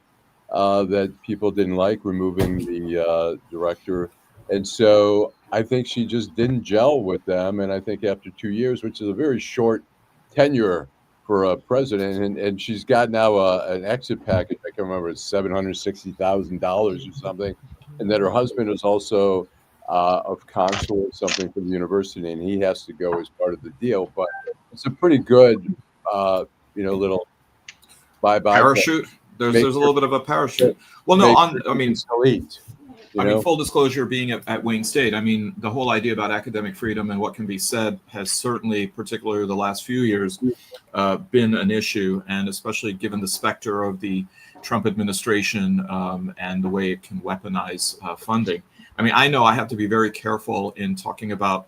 that people didn't like, removing the director. And so I think she just didn't gel with them. And I think after 2 years, which is a very short tenure for a president, and she's got now an exit package, I can't remember, it's $760,000 or something. And that her husband is also of consul or something for the university, and he has to go as part of the deal. But it's a pretty good, little bye-bye parachute. There's a little bit of a parachute. Well, no, elite. Full disclosure, being at Wayne State, the whole idea about academic freedom and what can be said has certainly, particularly the last few years, been an issue, and especially given the specter of the Trump administration and the way it can weaponize funding. I know I have to be very careful in talking about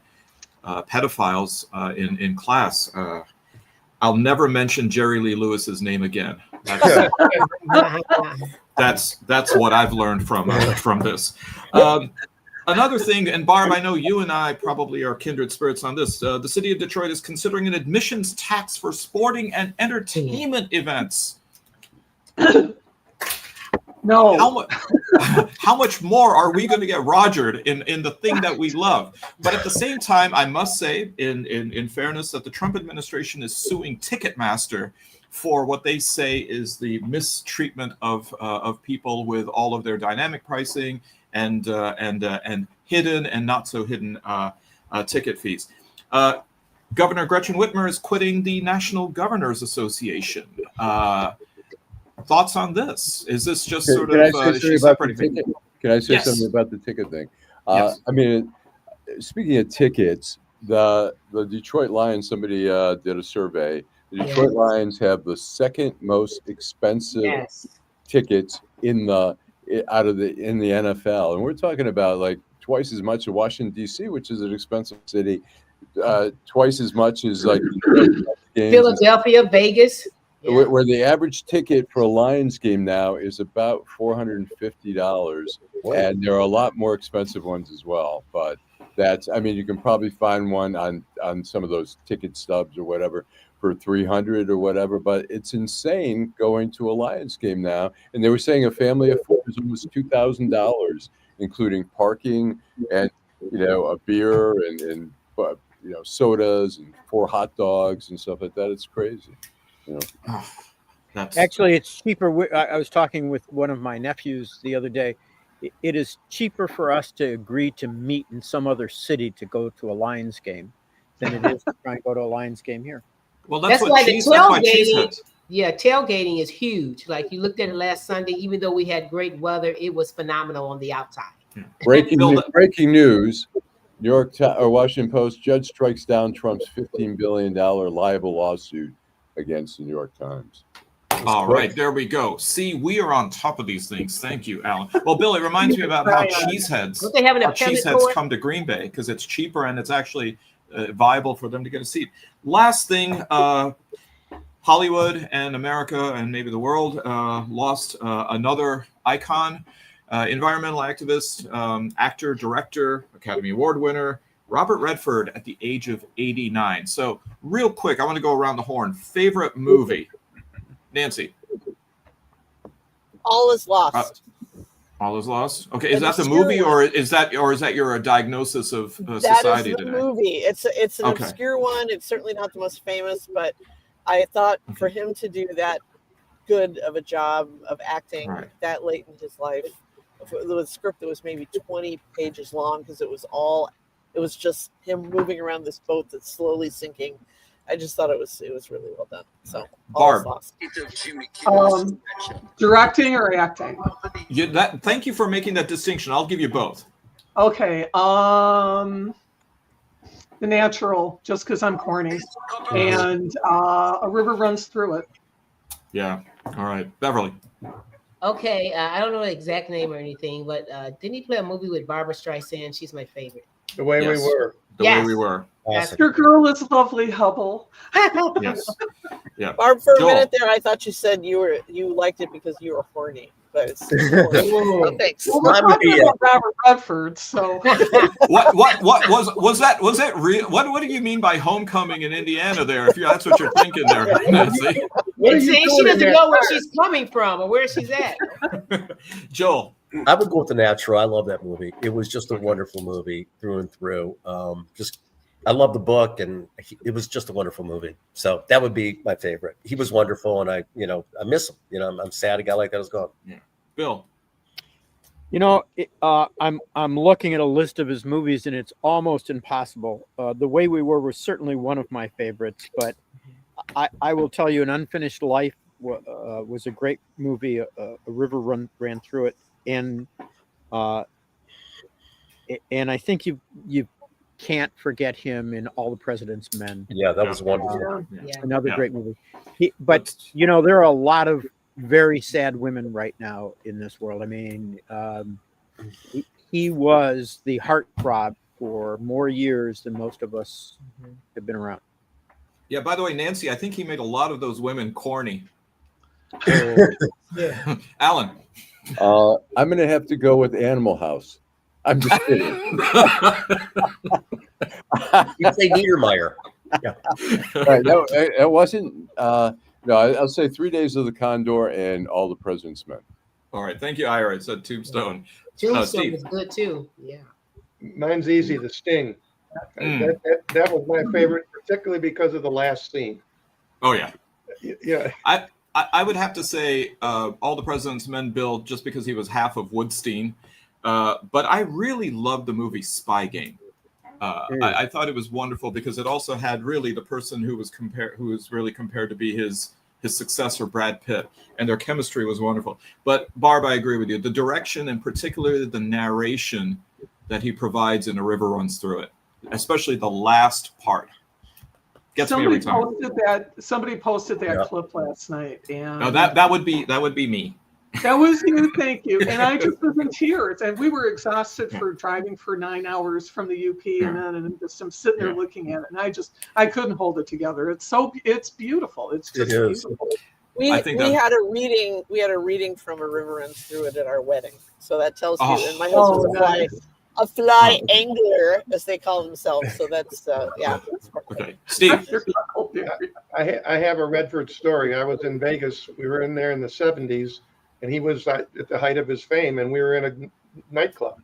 pedophiles in class. I'll never mention Jerry Lee Lewis's name again. That's what I've learned from this. Another thing, and Barb, I know you and I probably are kindred spirits on this. The city of Detroit is considering an admissions tax for sporting and entertainment events. No. How much more are we going to get rogered in the thing that we love? But at the same time, I must say, in fairness, that the Trump administration is suing Ticketmaster for what they say is the mistreatment of people with all of their dynamic pricing and hidden and not so hidden ticket fees. Governor Gretchen Whitmer is quitting the National Governors Association. Thoughts on this? Is this just sort of separating? Can I say something about the ticket thing? Yes. Speaking of tickets, the Detroit Lions, somebody did a survey. The Detroit Lions have the second most expensive tickets in the NFL, and we're talking about like twice as much as Washington D.C., which is an expensive city, twice as much as like Philadelphia, Vegas. Where the average ticket for a Lions game now is about $450, and there are a lot more expensive ones as well. But you can probably find one on some of those ticket stubs or whatever for $300 or whatever. But it's insane going to a Lions game now. And they were saying a family of four is almost $2,000, including parking and a beer and sodas and 4 hot dogs and stuff like that. It's crazy. Actually, it's cheaper. I was talking with one of my nephews the other day. It is cheaper for us to agree to meet in some other city to go to a Lions game than it is to try and go to a Lions game here. Well, that's why the tailgating. Tailgating is huge. Like you looked at it last Sunday, even though we had great weather, it was phenomenal on the outside. Breaking news. New York or Washington Post: judge strikes down Trump's $15 billion libel lawsuit against the New York Times. All right, there we go. See, we are on top of these things. Thank you, Allan. Well, Bill, it reminds me about how cheeseheads come to Green Bay because it's cheaper and it's actually viable for them to get a seat. Last thing, Hollywood and America and maybe the world lost another icon, environmental activist, actor, director, Academy Award winner, Robert Redford at the age of 89. So real quick, I want to go around the horn. Favorite movie? Nancy. All is Lost. All is Lost. Okay, is that the movie or is that your diagnosis of society today? That is the movie. It's an obscure one. It's certainly not the most famous, but I thought for him to do that good of a job of acting that late in his life, with a script that was maybe 20 pages long because it was all It was just him moving around this boat that's slowly sinking. I just thought it was really well done. So Barb, directing or acting? Thank you for making that distinction. I'll give you both. Okay. The Natural, just because I'm corny, and A River Runs Through It. Yeah. All right, Beverly. Okay, I don't know the exact name or anything, but didn't he play a movie with Barbara Streisand? She's my favorite. The Way We Were. The Way We Were. Awesome. Your girl is lovely, Hubble. Yes. Yeah. Barb, for Joel. a minute there, I thought you said you liked it because you were horny. But it's oh, thanks. Well, we're talking about Robert Redford, so what was that real? What do you mean by homecoming in Indiana? There, if that's what you're thinking there, Nancy. It's saying she doesn't know where she's coming from or where she's at. Joel. I would go with The Natural. I love that movie. It was just a wonderful movie through and through. I love the book, and it was just a wonderful movie. So that would be my favorite. He was wonderful, and I miss him. I'm sad a guy like that is gone. Yeah, Bill. I'm looking at a list of his movies, and it's almost impossible. The Way We Were was certainly one of my favorites, but I will tell you, An Unfinished Life was a great movie. A River ran through it, and I think you can't forget him in All the President's Men. Yeah, that was wonderful. Another great movie. But there are a lot of very sad women right now in this world. I mean, he was the heartthrob for more years than most of us have been around. Yeah, by the way, Nancy, I think he made a lot of those women corny. Allan. I'm going to have to go with Animal House. I'm just kidding. You'd say Niedermeyer. Yeah. Right, it wasn't. No, I'll say 3 Days of the Condor and All the President's Men. All right, thank you, Ira. It said Tombstone. Tombstone was good too. Yeah. Mine's easy. The Sting. That was my favorite, particularly because of the last scene. Oh yeah. Yeah. I would have to say All the President's Men, Bill, just because he was half of Woodstein. But I really loved the movie Spy Game. I thought it was wonderful because it also had really the person who was really compared to be his successor, Brad Pitt, and their chemistry was wonderful. But Barb, I agree with you. The direction and particularly the narration that he provides in A River Runs Through It, especially the last part, gets me every time. Somebody posted that clip last night, and no, that would be me. That was you, thank you. And I just was in tears, and we were exhausted for driving for 9 hours from the UP, and then I'm sitting there looking at it, and I couldn't hold it together. It's beautiful. It's just beautiful. We had a reading from A River Runs Through It at our wedding, so that tells you. And my husband's a fly angler, as they call themselves. So that's Okay, Steve. I have a Redford story. I was in Vegas. We were in there in the 70s. And he was at the height of his fame, and we were in a nightclub.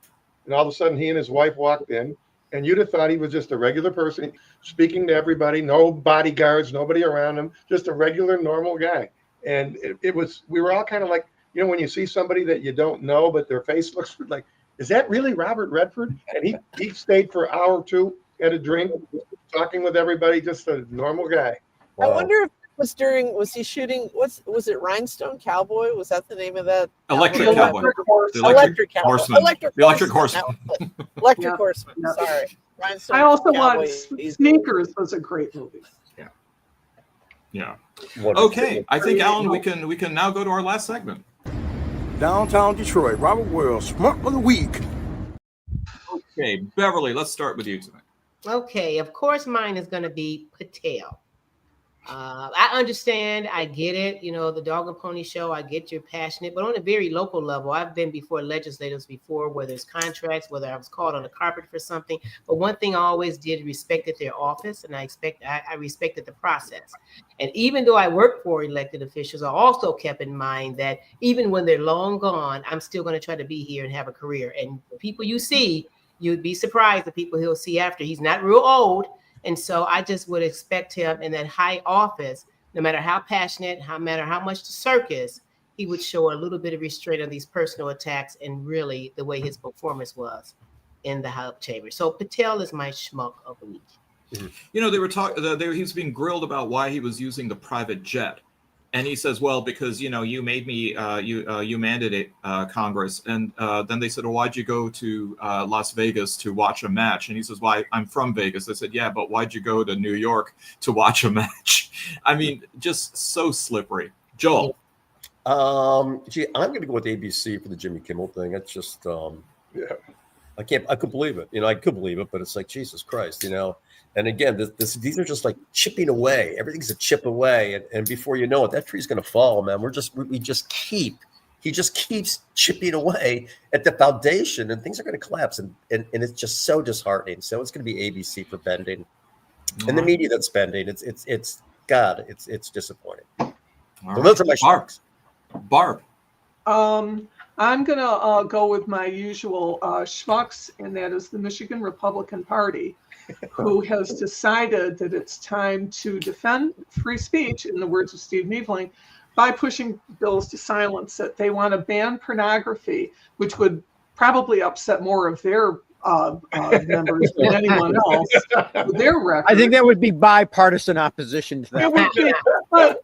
And all of a sudden, he and his wife walked in, and you'd have thought he was just a regular person speaking to everybody, no bodyguards, nobody around him, just a regular, normal guy. And we were all kind of like, when you see somebody that you don't know, but their face looks like, is that really Robert Redford? And he stayed for an hour or two, had a drink, talking with everybody, just a normal guy. Wow. I wonder if was he shooting, was it Rhinestone Cowboy? Was that the name of that? Electric Cowboy. Electric Cowboy. Horseman. Electric Horseman. Electric Horseman. Sorry. Rhinestone I also want Sneakers was a great movie. Yeah. Okay. I think, Allan, we can now go to our last segment. Downtown Detroit, Robert Wells, Schmuck of the Week. Okay, Beverly, let's start with you tonight. Okay, of course mine is going to be Patel. I understand. I get it. The Dog and Pony Show, I get you're passionate, but on a very local level, I've been before legislators before, whether it's contracts, whether I was called on the carpet for something. But one thing I always did respected their office, and I respected the process. And even though I worked for elected officials, I also kept in mind that even when they're long gone, I'm still going to try to be here and have a career. And the people you see, you'd be surprised the people he'll see after. He's not real old. And so I just would expect him in that high office, no matter how passionate, no matter how much the circus, he would show a little bit of restraint on these personal attacks and really the way his performance was. in the House chamber. So Patel is my schmuck of the week. You know, they were talking. He was being grilled about why he was using the private jet, and he says, "Well, because you made me, you mandated Congress." And then they said, "Well, why'd you go to Las Vegas to watch a match?" And he says, "Well, I'm from Vegas." They said, "Yeah, but why'd you go to New York to watch a match?" I mean, just so slippery. Joel. I'm going to go with ABC for the Jimmy Kimmel thing. It's just, I could believe it. I could believe it, but it's like, Jesus Christ, And again, these are just like chipping away. Everything's a chip away, and before you know it, that tree's going to fall, man. He just keeps chipping away at the foundation, and things are going to collapse, and it's just so disheartening. So it's going to be ABC for bending, and the media that's bending. It's disappointing. So those are my sharks. Barb. I'm going to go with my usual schmucks, and that is the Michigan Republican Party, who has decided that it's time to defend free speech, in the words of Steve Niebling, by pushing bills to silence it. They want to ban pornography, which would probably upset more of their members than anyone else with their record. I think that would be bipartisan opposition to that.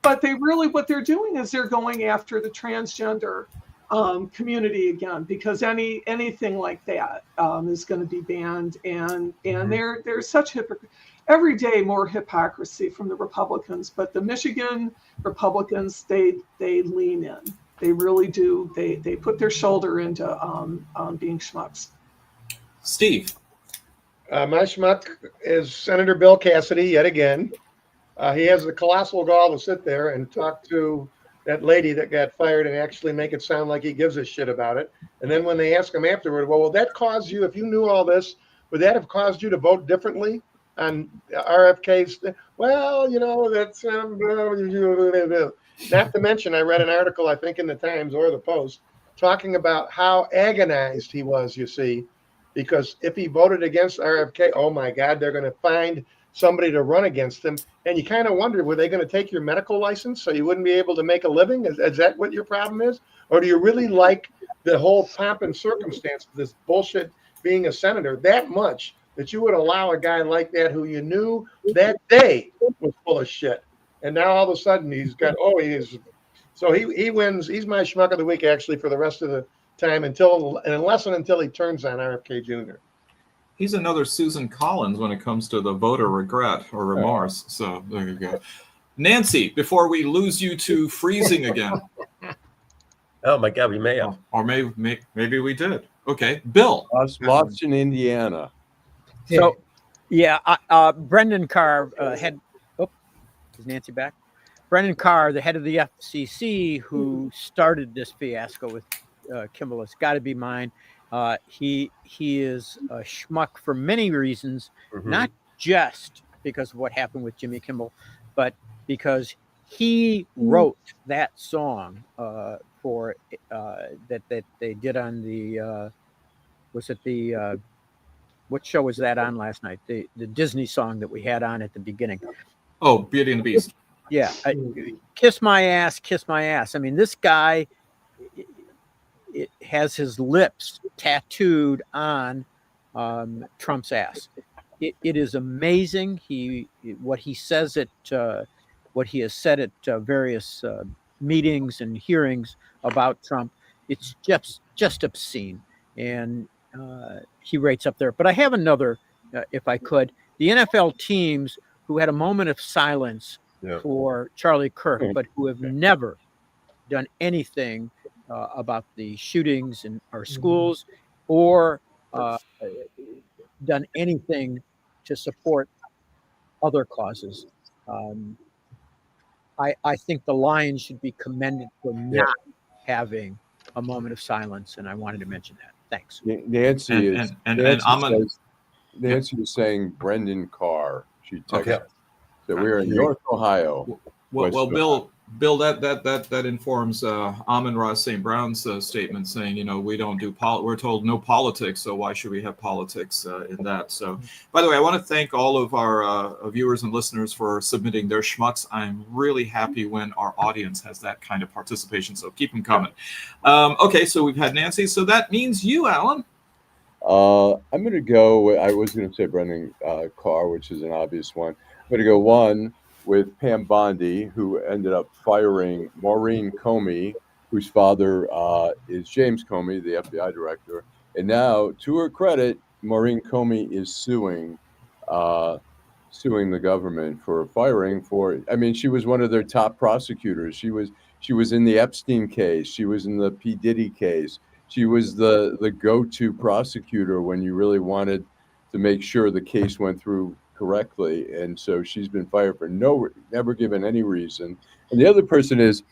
But they really, what they're doing is they're going after the transgender community again, because anything like that is going to be banned, and there's such hypocrisy. Every day more hypocrisy from the Republicans, but the Michigan Republicans, they lean in. They really do. They put their shoulder into being schmucks. Steve. My schmuck is Senator Bill Cassidy yet again. He has the colossal gall to sit there and talk to that lady that got fired and actually make it sound like he gives a shit about it. And then when they ask him afterward, well, will that cause you, if you knew all this, would that have caused you to vote differently on RFK's? Well, that's not to mention, I read an article, I think in the Times or the Post, talking about how agonized he was, you see, because if he voted against RFK, oh my God, they're going to find somebody to run against him. And you kind of wonder, were they going to take your medical license so you wouldn't be able to make a living? Is that what your problem is? Or do you really like the whole pomp and circumstance of this bullshit being a senator that much that you would allow a guy like that who you knew that day was full of shit? And now all of a sudden he's got, so he wins. He's my schmuck of the week, actually, for the rest of the time unless and until he turns on RFK Jr. He's another Susan Collins when it comes to the voter regret or remorse. So there you go. Nancy, before we lose you to freezing again. Oh my God, we may have. Or maybe we did. Okay, Bill. Lost in Indiana. So, Brendan Carr is Nancy back? Brendan Carr, the head of the FCC, who started this fiasco with Kimmel, has got to be mine. He is a schmuck for many reasons, not just because of what happened with Jimmy Kimmel, but because he wrote that song for that they did on the what show was that on last night? The Disney song that we had on at the beginning. Oh, Beauty and the Beast. Yeah, Kiss My Ass, Kiss My Ass. I mean, this guy, it has his lips tattooed on Trump's ass. It is amazing. What he says what he has said at various meetings and hearings about Trump. It's just obscene, and he rates up there. But I have another, if I could. The NFL teams who had a moment of silence for Charlie Kirk, but who have never done anything about the shootings in our schools or done anything to support other causes. I think the Lions should be commended for not having a moment of silence, and I wanted to mention that. Thanks. Nancy is saying Brendan Carr. She texted that we're in North Ohio. Well, Bill, that informs Amon-Ra St. Brown's statement saying, we don't do we're told no politics, so why should we have politics in that? So, by the way, I want to thank all of our viewers and listeners for submitting their schmucks. I'm really happy when our audience has that kind of participation, so keep them coming. Okay, so we've had Nancy, so that means you, Alan. I'm going to go. I was going to say Brendan Carr, which is an obvious one. I'm going to go one with Pam Bondi, who ended up firing Maureen Comey, whose father is James Comey, the FBI director. And now, to her credit, Maureen Comey is suing the government for firing for. I mean, she was one of their top prosecutors. She was in the Epstein case. She was in the P. Diddy case. She was the go-to prosecutor when you really wanted to make sure the case went through correctly. And so she's been fired for never given any reason. And the other person is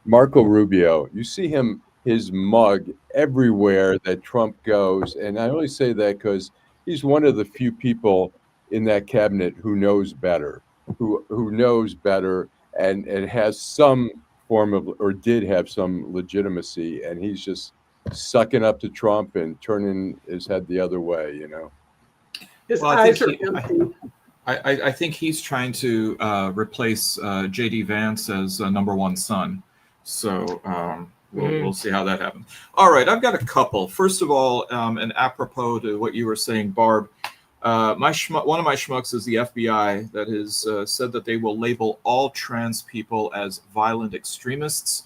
Marco Rubio. You see his mug everywhere that Trump goes. And I only say that because he's one of the few people in that cabinet who knows better, who knows better and has some form of, or did have some legitimacy. And he's just sucking up to Trump and turning his head the other way, you know. His eyes are empty. I think he's trying to replace J.D. Vance as number one son. So we'll see how that happens. All right, I've got a couple. First of all, and apropos to what you were saying, Barb, one of my schmucks is the FBI that has said that they will label all trans people as violent extremists.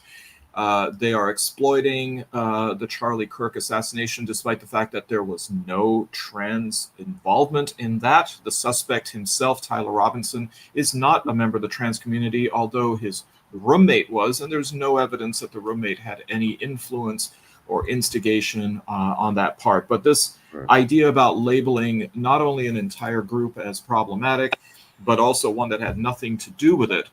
They are exploiting the Charlie Kirk assassination, despite the fact that there was no trans involvement in that. The suspect himself, Tyler Robinson, is not a member of the trans community, although his roommate was, and there's no evidence that the roommate had any influence or instigation on that part. But this idea about labeling not only an entire group as problematic, but also one that had nothing to do with it,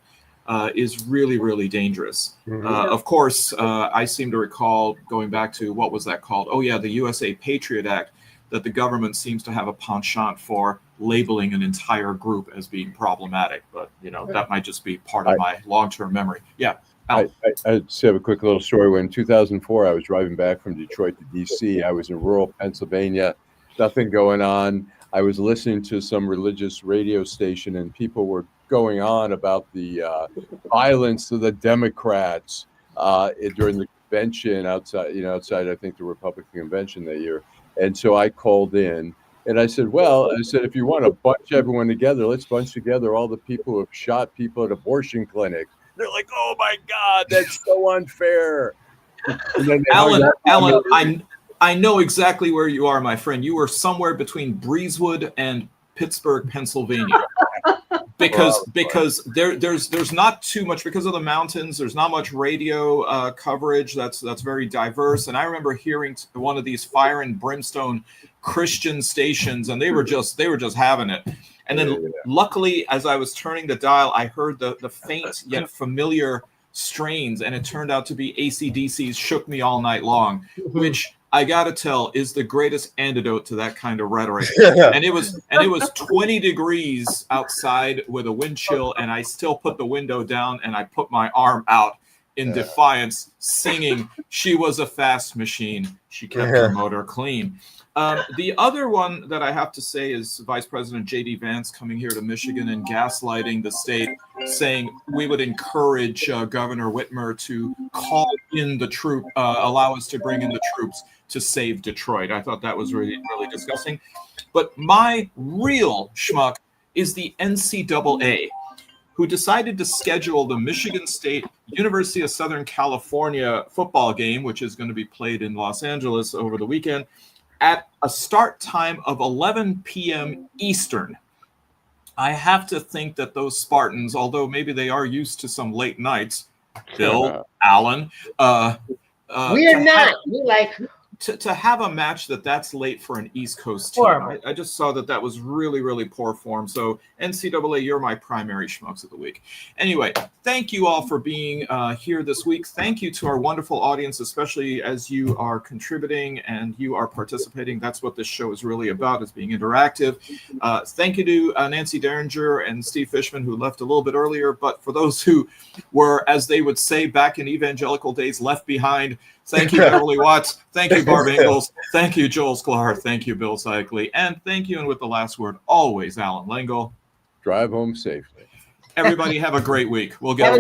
is really, really dangerous. Of course, I seem to recall going back to, what was that called? Oh, yeah, the USA Patriot Act, that the government seems to have a penchant for labeling an entire group as being problematic. But, you know, that might just be part of my long-term memory. Yeah. I just have a quick little story. When in 2004, I was driving back from Detroit to D.C. I was in rural Pennsylvania, nothing going on. I was listening to some religious radio station, and people were going on about the violence of the Democrats during the convention outside, I think, the Republican convention that year. And so I called in and I said, if you want to bunch everyone together, let's bunch together all the people who have shot people at abortion clinics. They're like, oh my God, that's so unfair. Allan, I know exactly where you are, my friend. You were somewhere between Breezewood and Pittsburgh, Pennsylvania. Because there's not too much, because of the mountains, there's not much radio coverage that's very diverse. And I remember hearing one of these fire and brimstone Christian stations, and they were just having it. And then luckily, as I was turning the dial, I heard the faint yet familiar strains, and it turned out to be AC/DC's Shook Me All Night Long, which I gotta tell is the greatest antidote to that kind of rhetoric. And it was 20 degrees outside with a wind chill, and I still put the window down and I put my arm out in defiance, singing, "She was a fast machine. She kept her motor clean." The other one that I have to say is Vice President J.D. Vance coming here to Michigan and gaslighting the state, saying we would encourage Governor Whitmer to call in the troop, allow us to bring in the troops to save Detroit. I thought that was really, really disgusting. But my real schmuck is the NCAA, who decided to schedule the Michigan State University of Southern California football game, which is going to be played in Los Angeles over the weekend, at a start time of 11 p.m. Eastern. I have to think that those Spartans, although maybe they are used to some late nights, Bill, Allan, we're not. We're like, to have a match that's late for an East Coast team, I just saw that was really, really poor form. So NCAA, you're my primary schmucks of the week. Anyway, thank you all for being here this week. Thank you to our wonderful audience, especially as you are contributing and you are participating. That's what this show is really about, is being interactive. Thank you to Nancy Derringer and Steve Fishman, who left a little bit earlier. But for those who were, as they would say back in evangelical days, left behind, thank you, Beverly Watts. Thank you, Barb Ingalls. Thank you, Joel Sklar. Thank you, Bill Seikaly. And thank you, and with the last word, always, Allan Lengel. Drive home safely. Everybody have a great week. We'll get